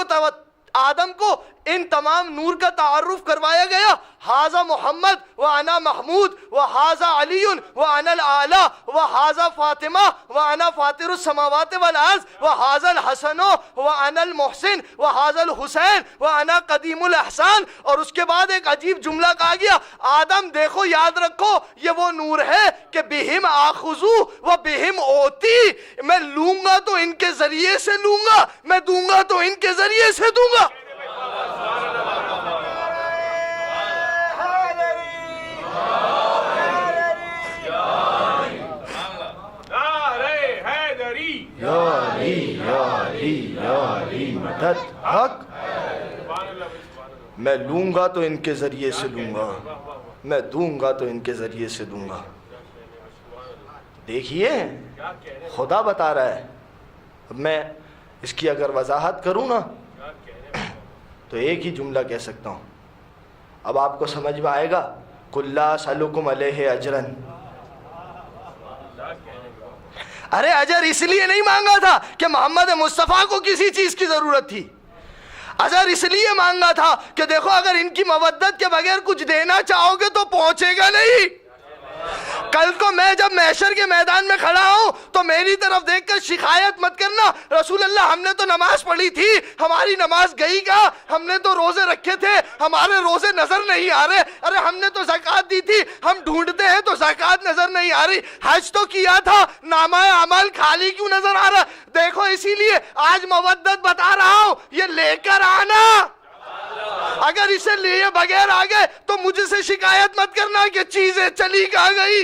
کو ان تمام نور کا تعارف کروایا گیا. حاذا محمد و انا محمود و حاذا علی و انا الاعلی و حاذا فاطمہ و انا فاطر السماوات والارض و حاذا الحسن و انا المحسن و حاذا الحسین و انا قدیم الاحسان. اور اس کے بعد ایک عجیب جملہ کہا گیا, آدم دیکھو یاد رکھو یہ وہ نور ہے کہ بہم آخذو و بہم اوتی, میں لوں گا تو ان کے ذریعے سے لوں گا, میں دوں گا تو ان کے ذریعے سے دوں گا. مدد حق. میں لوں گا تو ان کے ذریعے سے لوں گا، میں دوں گا تو ان کے ذریعے سے دوں گا۔ دیکھیے خدا بتا رہا ہے۔ اب میں اس کی اگر وضاحت کروں نا تو ایک ہی جملہ کہہ سکتا ہوں، اب آپ کو سمجھ میں آئے گا۔ قُلْ لَا أَسْأَلُكُمْ عَلَيْهِ أَجْرًا، ارے اجر اس لیے نہیں مانگا تھا کہ محمد مصطفیٰ کو کسی چیز کی ضرورت تھی، اجر اس لیے مانگا تھا کہ دیکھو اگر ان کی مودت کے بغیر کچھ دینا چاہو گے تو پہنچے گا نہیں۔ کل کو میں جب محشر کے میدان میں کھڑا ہوں تو میری طرف دیکھ کر شکایت مت کرنا، رسول اللہ ہم نے تو نماز پڑھی تھی، ہماری نماز گئی کہاں؟ ہم نے تو روزے رکھے تھے، ہمارے روزے نظر نہیں آ رہے۔ ارے ہم نے تو زکوٰۃ دی تھی، ہم ڈھونڈتے ہیں تو زکوٰۃ نظر نہیں آ رہی۔ حج تو کیا تھا، نامہ اعمال خالی کیوں نظر آ رہا؟ دیکھو اسی لیے آج مودت بتا رہا ہوں، یہ لے کر آنا۔ اگر اسے لیے بغیر آ گئے تو مجھ سے شکایت مت کرنا کہ چیزیں چلی کہاں گئی۔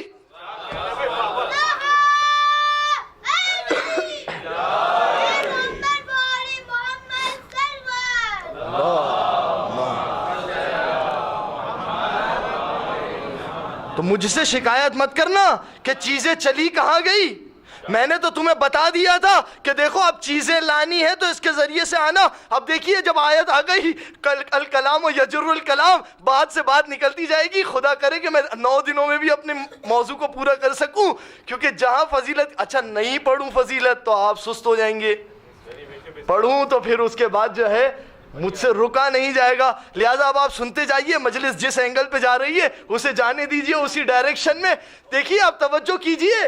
تو مجھ سے شکایت مت کرنا کہ چیزیں چلی کہاں گئی۔ میں نے تو تمہیں بتا دیا تھا کہ دیکھو اب چیزیں لانی ہے تو اس کے ذریعے سے آنا۔ اب دیکھیے جب آیت آ گئی الکلام و یجر الکلام، بات سے بات نکلتی جائے گی۔ خدا کرے کہ میں 9 دنوں میں بھی اپنے موضوع کو پورا کر سکوں، کیونکہ جہاں فضیلت، اچھا نہیں پڑھوں فضیلت تو آپ سست ہو جائیں گے، پڑھوں تو پھر اس کے بعد جو ہے مجھ سے رکا نہیں جائے گا۔ لہٰذا اب آپ سنتے جائیے، مجلس جس اینگل پہ جا رہی ہے اسے جانے دیجیے اسی ڈائریکشن میں۔ دیکھیے آپ توجہ کیجیے،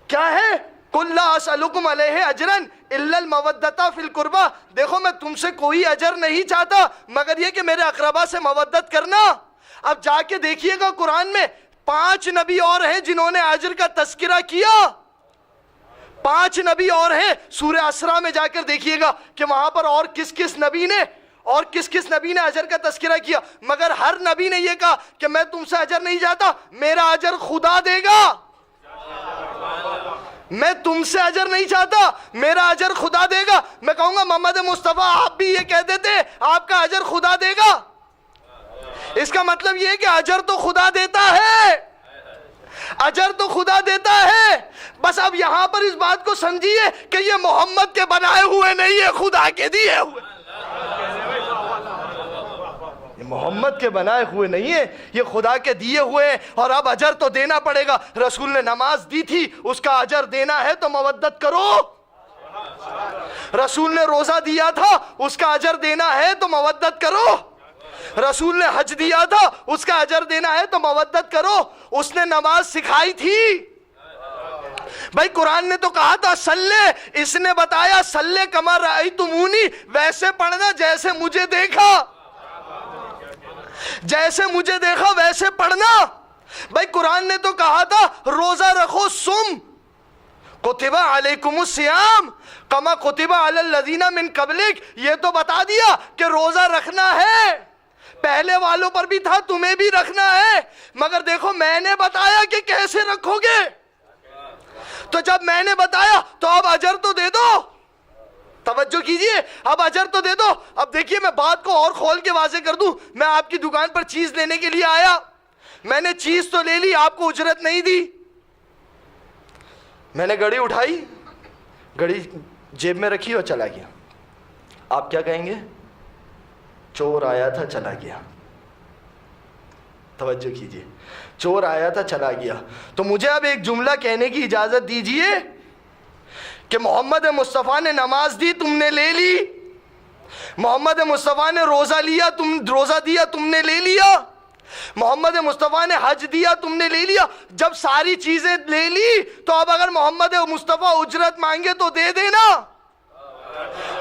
کیا ہے؟ قُلْ لَا أَسْأَلُكُمْ عَلَيْهِ أَجْرًا إِلَّا الْمَوَدَّةَ فِي الْقُرْبَى، دیکھو میں تم سے کوئی اجر نہیں چاہتا مگر یہ کہ میرے اقربا سے مودت کرنا۔ اب جا کے دیکھیے گا قرآن میں 5 نبی اور ہیں جنہوں نے اجر کا تذکرہ کیا، 5 نبی اور ہیں۔ سورہ اسراء میں جا کر دیکھیے گا کہ وہاں پر اور کس کس نبی نے اجر کا تذکرہ کیا، مگر ہر نبی نے یہ کہا کہ میں تم سے اجر نہیں چاہتا، میرا اجر خدا دے گا۔ میں تم سے اجر نہیں چاہتا، میرا اجر خدا دے گا۔ میں کہوں گا محمد مصطفیٰ آپ بھی یہ کہہ دیتے آپ کا اجر خدا دے گا، اس کا مطلب یہ ہے کہ اجر تو خدا دیتا ہے، اجر تو خدا دیتا ہے۔ بس اب یہاں پر اس بات کو سمجھیے کہ یہ محمد کے بنائے ہوئے نہیں، یہ خدا کے دیے ہوئے، یہ محمد کے بنائے ہوئے نہیں ہے، یہ خدا کے دیے ہوئے ہیں۔ اور اب اجر تو دینا پڑے گا۔ رسول نے نماز دی تھی، اس کا اجر دینا ہے تو مودت کرو۔ رسول نے روزہ دیا تھا، اس کا اجر دینا ہے تو مودت کرو۔ رسول نے حج دیا تھا، اس کا اجر دینا ہے تو مودت کرو۔ اس نے نماز سکھائی تھی، بھائی قرآن نے تو کہا تھا صلی، اس نے بتایا صلی کما رأیتمونی، ویسے پڑھنا جیسے مجھے دیکھا، جیسے مجھے دیکھا ویسے پڑھنا۔ بھائی قرآن نے تو کہا تھا روزہ رکھو، سم کتب علیکم الصیام کما کتب علی الذین من قبلک، یہ تو بتا دیا کہ روزہ رکھنا ہے، پہلے والوں پر بھی تھا تمہیں بھی رکھنا ہے، مگر دیکھو میں نے بتایا کہ کیسے رکھو گے، تو جب میں نے بتایا تو اب اجر تو دے دو۔ توجہ کیجئے، اب اجر تو دے دو۔ اب دیکھیے میں بات کو اور کھول کے واضح کر دوں، میں آپ کی دکان پر چیز لینے کے لیے آیا، میں نے چیز تو لے لی، آپ کو اجرت نہیں دی۔ میں نے گھڑی اٹھائی، گھڑی جیب میں رکھی اور چلا گیا۔ آپ کیا کہیں گے؟ چور آیا تھا چلا گیا۔ توجہ کیجئے، چور آیا تھا چلا گیا۔ تو مجھے اب ایک جملہ کہنے کی اجازت دیجئے کہ محمد مصطفیٰ نے نماز دی، تم نے لے لی، محمد مصطفیٰ نے روزہ دیا تم نے لے لیا، محمد مصطفیٰ نے حج دیا تم نے لے لیا۔ جب ساری چیزیں لے لی تو اب اگر محمد مصطفیٰ اجرت مانگے تو دے دینا،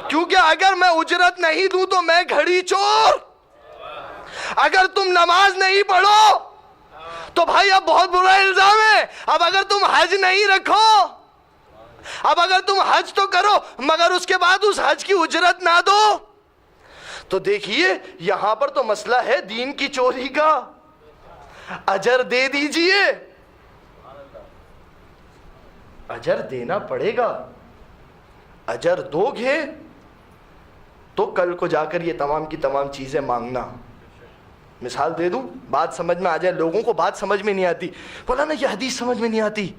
کیونکہ اگر میں اجرت نہیں دوں تو میں گھڑی چور۔ اگر تم نماز نہیں پڑھو تو بھائی اب بہت برا الزام ہے۔ اب اگر تم حج نہیں رکھو، اب اگر تم حج تو کرو مگر اس کے بعد اس حج کی اجرت نہ دو، تو دیکھیے یہاں پر تو مسئلہ ہے دین کی چوری کا۔ اجر دے دیجئے، اجر دینا پڑے گا، اجر دو گے تو کل کو جا کر یہ تمام کی تمام چیزیں مانگنا. مثال دے دوں, بات سمجھ میں آ جائے. لوگوں کو بات سمجھ میں نہیں آتی, مولانا یہ حدیث سمجھ میں نہیں آتی,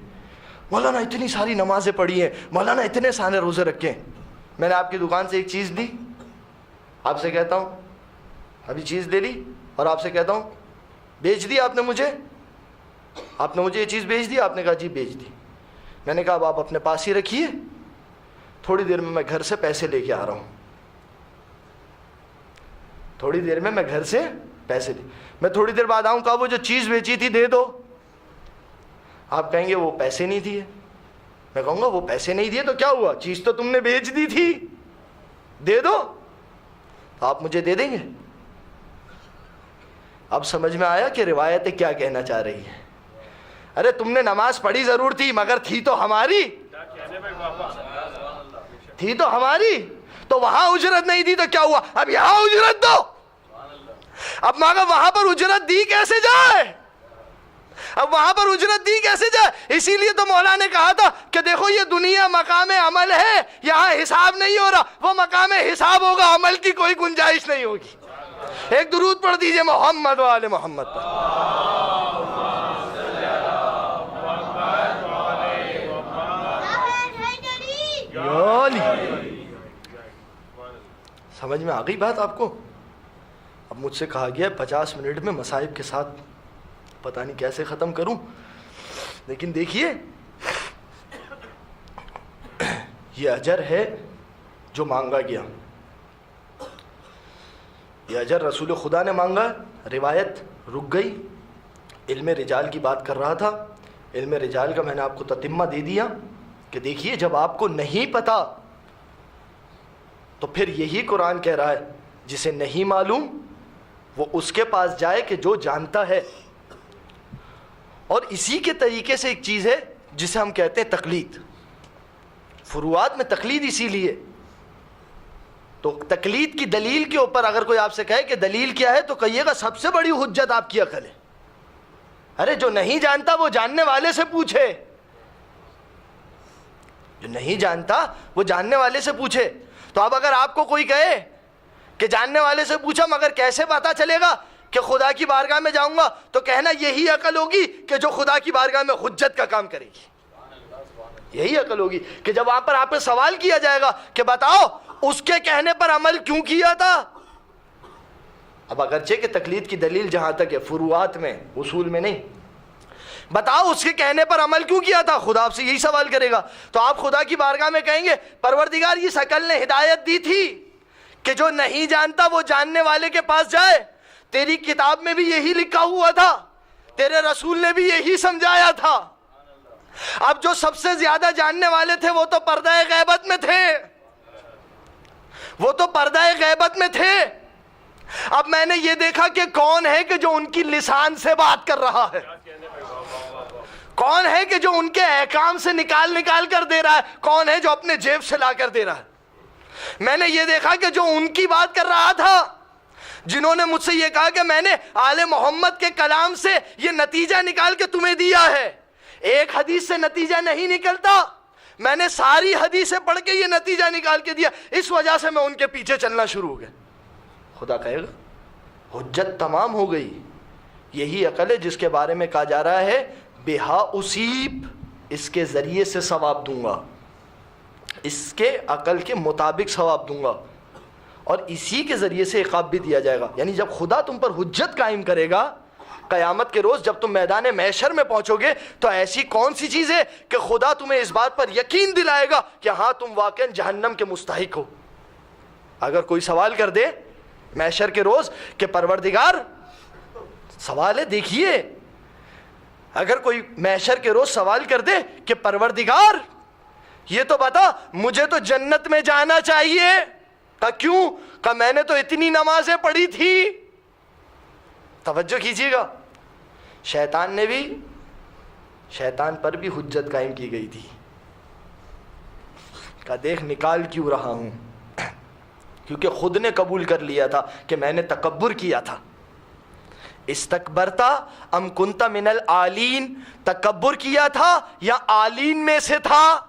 مولانا اتنی ساری نمازیں پڑھی ہیں, مولانا اتنے سارے روزے رکھے ہیں. میں نے آپ کی دکان سے ایک چیز دی, آپ سے کہتا ہوں ابھی چیز دے لی, اور آپ سے کہتا ہوں بیچ دی آپ نے مجھے یہ چیز بیچ دی. آپ نے کہا جی بیچ دی. میں نے کہا اب آپ اپنے پاس ہی رکھیے, تھوڑی دیر میں گھر سے پیسے لے کے آ رہا ہوں. تھوڑی دیر میں گھر سے پیسے لے, میں تھوڑی دیر بعد آؤں, کہا وہ جو چیز بیچی تھی دے دو. آپ کہیں گے وہ پیسے نہیں دیے. میں کہوں گا وہ پیسے نہیں دیے تو کیا ہوا, چیز تو تم نے بیچ دی تھی, دے دو. تو آپ مجھے دے دیں گے؟ اب سمجھ میں آیا کہ روایتیں کیا کہنا چاہ رہی ہے. ارے تم نے نماز پڑھی ضرور تھی, مگر تھی تو ہماری, تو وہاں اجرت نہیں دی تو کیا ہوا, اب یہاں اجرت دو. اب مگر وہاں پر اجرت دی کیسے جائے, اسی لیے تو مولا نے کہا تھا کہ دیکھو یہ دنیا مقام عمل ہے, یہاں حساب نہیں ہو رہا, وہ مقام حساب ہوگا, عمل کی کوئی گنجائش نہیں ہوگی. ایک درود پڑھ دیجئے محمد و آل محمد پر. سمجھ میں آ گئی بات آپ کو؟ اب مجھ سے کہا گیا 50 منٹ میں مصائب کے ساتھ پتہ نہیں کیسے ختم کروں, لیکن دیکھیے یہ اجر ہے جو مانگا گیا, یہ اجر رسول خدا نے مانگا. روایت رک گئی. علم رجال کی بات کر رہا تھا, علم رجال کا میں نے آپ کو تتمہ دے دیا کہ دیکھیے جب آپ کو نہیں پتا تو پھر یہی قرآن کہہ رہا ہے جسے نہیں معلوم وہ اس کے پاس جائے کہ جو جانتا ہے. اور اسی کے طریقے سے ایک چیز ہے جسے ہم کہتے ہیں تقلید. فروعات میں تقلید اسی لیے, تو تقلید کی دلیل کے اوپر اگر کوئی آپ سے کہے کہ دلیل کیا ہے تو کہیے گا سب سے بڑی حجت آپ کی عقل ہے. ارے جو نہیں جانتا وہ جاننے والے سے پوچھے, جو نہیں جانتا وہ جاننے والے سے پوچھے. تو اب اگر آپ کو کوئی کہے کہ جاننے والے سے پوچھا مگر کیسے پتا چلے گا کہ خدا کی بارگاہ میں جاؤں گا, تو کہنا یہی عقل ہوگی کہ جو خدا کی بارگاہ میں حجت کا کام کرے گی. یہی عقل ہوگی کہ جب وہاں پر آپ پہ سوال کیا جائے گا کہ بتاؤ اس کے کہنے پر عمل کیوں کیا تھا. اب اگرچہ کہ تقلید کی دلیل جہاں تک ہے فروعات میں, اصول میں نہیں, بتاؤ اس کے کہنے پر عمل کیوں کیا تھا, خدا آپ سے یہی سوال کرے گا. تو آپ خدا کی بارگاہ میں کہیں گے پروردگار اس عقل نے ہدایت دی تھی کہ جو نہیں جانتا وہ جاننے والے کے پاس جائے. تیری کتاب میں بھی یہی لکھا ہوا تھا, تیرے رسول نے بھی یہی سمجھایا تھا. اب جو سب سے زیادہ جاننے والے تھے وہ تو پردہ غیبت میں تھے, اب میں نے یہ دیکھا کہ کون ہے کہ جو ان کی لسان سے بات کر رہا ہے, کون ہے کہ جو ان کے احکام سے نکال کر دے رہا ہے, کون ہے جو اپنے جیب سے لا کر دے رہا ہے. میں نے یہ دیکھا کہ جو ان کی بات کر رہا تھا, جنہوں نے مجھ سے یہ کہا کہ میں نے آل محمد کے کلام سے یہ نتیجہ نکال کے تمہیں دیا ہے, ایک حدیث سے نتیجہ نہیں نکلتا, میں نے ساری حدیثیں پڑھ کے یہ نتیجہ نکال کے دیا, اس وجہ سے میں ان کے پیچھے چلنا شروع ہو گیا. خدا کہے گا حجت تمام ہو گئی. یہی عقل ہے جس کے بارے میں کہا جا رہا ہے بہا اصیب, اس کے ذریعے سے ثواب دوں گا, اس کے عقل کے مطابق ثواب دوں گا, اور اسی کے ذریعے سے عقاب بھی دیا جائے گا. یعنی جب خدا تم پر حجت قائم کرے گا قیامت کے روز, جب تم میدان محشر میں پہنچو گے, تو ایسی کون سی چیز ہے کہ خدا تمہیں اس بات پر یقین دلائے گا کہ ہاں تم واقعا جہنم کے مستحق ہو. اگر کوئی سوال کر دے محشر کے روز کہ پروردگار, سوال ہے دیکھیے, اگر کوئی محشر کے روز سوال کر دے کہ پروردگار یہ تو بتا مجھے تو جنت میں جانا چاہیے, کہا کیوں, کہا میں نے تو اتنی نمازیں پڑھی تھی. توجہ کیجیے گا, شیطان پر بھی حجت قائم کی گئی تھی. کہا دیکھ نکال کیوں رہا ہوں, کیونکہ خود نے قبول کر لیا تھا کہ میں نے تکبر کیا تھا. استکبرتا ام کنت من العالین, تکبر کیا تھا یا عالین میں سے تھا.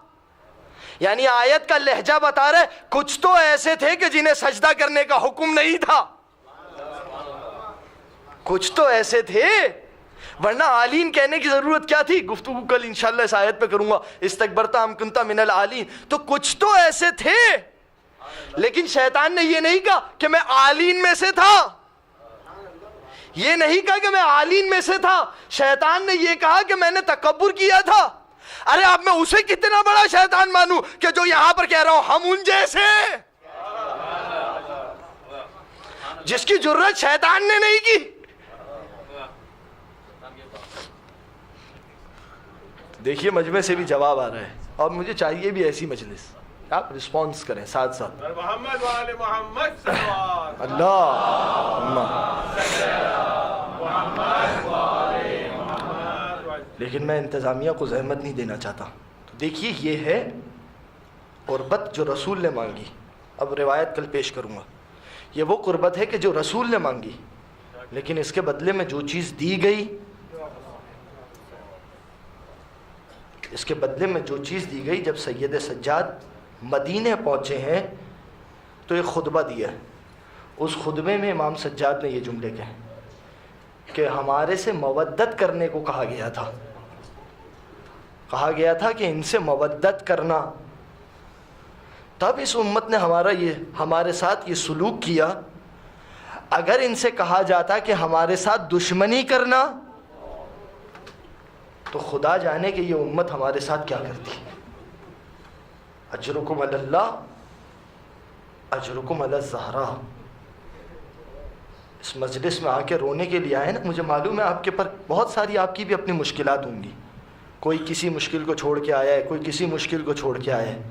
یعنی آیت کا لہجہ بتا رہے کچھ تو ایسے تھے کہ جنہیں سجدہ کرنے کا حکم نہیں تھا، کچھ تو ایسے تھے، ورنہ عالین کہنے کی ضرورت کیا تھی؟ گفتگو کل انشاءاللہ اس آیت پہ کروں گا، استکبرت ام کنت من العالین، تو کچھ تو ایسے تھے، لیکن شیطان نے یہ نہیں کہا کہ میں عالین میں سے تھا، یہ نہیں کہا کہ میں عالین میں سے تھا، شیطان نے یہ کہا کہ میں نے تکبر کیا تھا۔ ارے اب میں اسے کتنا بڑا شیطان مانوں کہ جو یہاں پر کہہ رہا ہوں ہم ان جیسے، جس کی جرت شیطان نے نہیں کی۔ دیکھیے مجمع سے بھی جواب آ رہا ہے، اور مجھے چاہیے بھی ایسی مجلس، آپ رسپانس کریں ساتھ ساتھ۔ محمد وآل محمد صلوات اللہ، لیکن میں انتظامیہ کو زحمت نہیں دینا چاہتا۔ تو دیکھیے یہ ہے قربت جو رسول نے مانگی، اب روایت کل پیش کروں گا، یہ وہ قربت ہے کہ جو رسول نے مانگی، لیکن اس کے بدلے میں جو چیز دی گئی، اس کے بدلے میں جو چیز دی گئی، جب سید سجاد مدینے پہنچے ہیں تو ایک خطبہ دیا ہے، اس خطبے میں امام سجاد نے یہ جملے کہے کہ ہمارے سے مودت کرنے کو کہا گیا تھا، کہا گیا تھا کہ ان سے مودت کرنا، تب اس امت نے ہمارے ساتھ یہ سلوک کیا۔ اگر ان سے کہا جاتا کہ ہمارے ساتھ دشمنی کرنا، تو خدا جانے کہ یہ امت ہمارے ساتھ کیا کرتی۔ اجرکم علی اللہ اجرکم علی الزہرا۔ اس مجلس میں آ کے رونے کے لیے آئے نا، مجھے معلوم ہے آپ کے پر بہت ساری آپ کی بھی اپنی مشکلات ہوں گی، کوئی کسی مشکل کو چھوڑ کے آیا ہے، کوئی کسی مشکل کو چھوڑ کے آیا ہے۔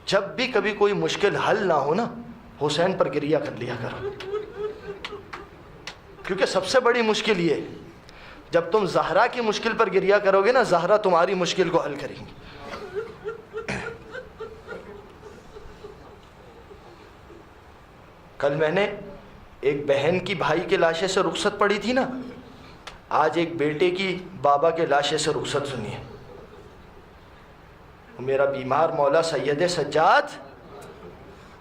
جب بھی کبھی کوئی مشکل حل نہ ہو نا، حسین پر گریہ کر لیا کرو، کیونکہ سب سے بڑی مشکل یہ ہے، جب تم زہرا کی مشکل پر گریہ کرو گے نا، زہرا تمہاری مشکل کو حل کریں گی۔ کل میں نے ایک بہن کی بھائی کے لاشے سے رخصت پڑھی تھی نا، آج ایک بیٹے کی بابا کے لاشے سے رخصت سنیے۔ میرا بیمار مولا سید سجاد،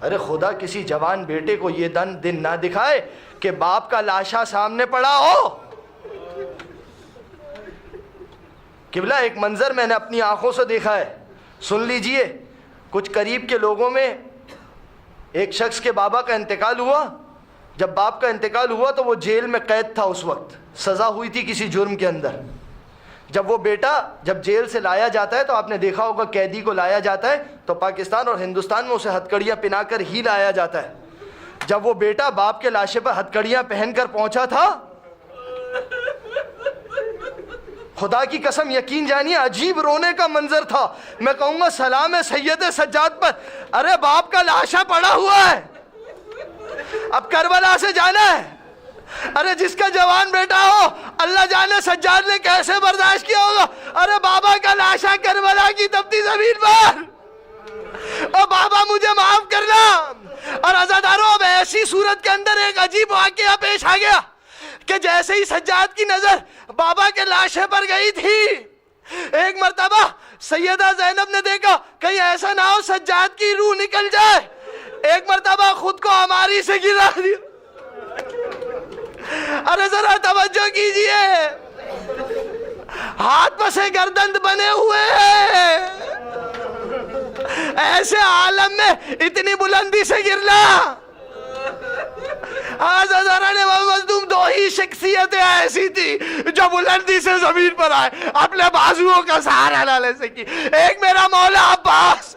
ارے خدا کسی جوان بیٹے کو یہ دن نہ دکھائے کہ باپ کا لاشا سامنے پڑا ہو۔ قبلہ ایک منظر میں نے اپنی آنکھوں سے دیکھا ہے، سن لیجئے۔ کچھ قریب کے لوگوں میں ایک شخص کے بابا کا انتقال ہوا، جب باپ کا انتقال ہوا تو وہ جیل میں قید تھا، اس وقت سزا ہوئی تھی کسی جرم کے اندر۔ جب وہ بیٹا جب جیل سے لایا جاتا ہے تو آپ نے دیکھا ہوگا قیدی کو لایا جاتا ہے تو پاکستان اور ہندوستان میں اسے ہتکڑیاں پہنا کر ہی لایا جاتا ہے۔ جب وہ بیٹا باپ کے لاشے پر ہتکڑیاں پہن کر پہنچا تھا، خدا کی قسم یقین جانیے عجیب رونے کا منظر تھا۔ میں کہوں گا سلام ہے سید سجاد پر، ارے باپ کا لاشا پڑا ہوا ہے، اب کربلا سے جانا ہے۔ ارے جس کا جوان بیٹا ہو، اللہ جانے سجاد نے کیسے برداشت کیا ہوگا، ارے بابا کا لاشا کربلا کی تپتی زمین پر، اور بابا مجھے معاف کرنا۔ اور عزاداروں اب ایسی صورت کے اندر ایک عجیب واقعہ پیش آ گیا کہ جیسے ہی سجاد کی نظر بابا کے لاشے پر گئی تھی، ایک مرتبہ سیدہ زینب نے دیکھا کہیں ایسا نہ ہو سجاد کی روح نکل جائے، ایک مرتبہ خود کو ہماری سے گرا دیا۔ ارے ذرا توجہ کیجئے، ہاتھ پسے گردن بنے ہوئے ہیں، ایسے عالم میں اتنی بلندی سے گرنا۔ مظلوم دو ہی شخصیتیں ایسی تھی جو بلندی سے زمین پر آئے، اپنے بازوؤں کا سہارا نہ لے سکی۔ ایک میرا مولا عباس،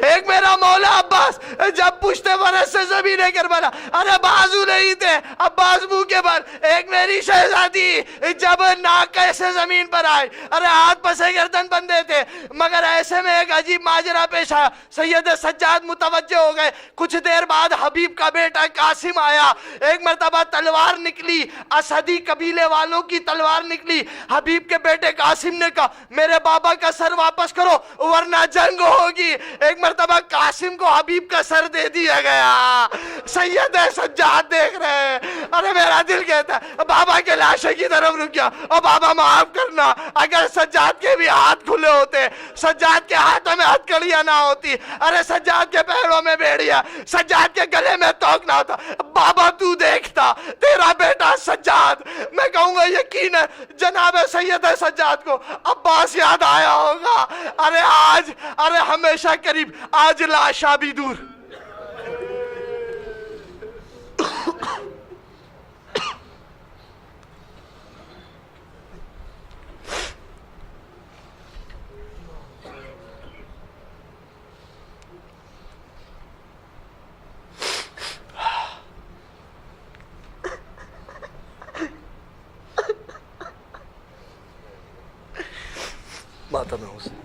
ایک میرا مولا عباس جب پشت برس سے زمین کربلا، ارے بازو نہیں تھے عباس منہ کے بر۔ ایک میری شہزادی جب ناکے سے زمین پر آئے، ارے ہاتھ پسے گردن بندے تھے، مگر ایسے میں ایک عجیب ماجرا پیش آیا۔ سید سجاد متوجہ ہو گئے، کچھ دیر بعد حبیب کا بیٹا قاسم آیا، ایک مرتبہ تلوار نکلی، اسدی قبیلے والوں کی تلوار نکلی۔ حبیب کے بیٹے قاسم نے کہا میرے بابا کا سر واپس کرو ورنہ جنگ ہوگی۔ ایک مرتبہ قاسم کو حبیب کا کا سر دے دیا گیا. سید سجاد دیکھ رہے ہیں. ارے میرا دل کہتا ہے بابا کے لاشے کی طرف رکیا, اور بابا معاف کرنا, اگر سجاد کے بھی ہاتھ کھلے ہوتے, سجاد کے ہاتھوں میں ہتھکڑیاں نہ ہوتی, ارے سجاد کے پیروں میں بیڑیا, سجاد کے گلے میں توک نہ ہوتا, بابا تو دیکھتا تیرا بیٹا سجاد. میں کہوں گا یقین ہے جناب سید سجاد کو عباس یاد آیا ہوگا. ارے آج, ارے ہمیشہ قریب, آج لاشا بھی دور. ماتم حسین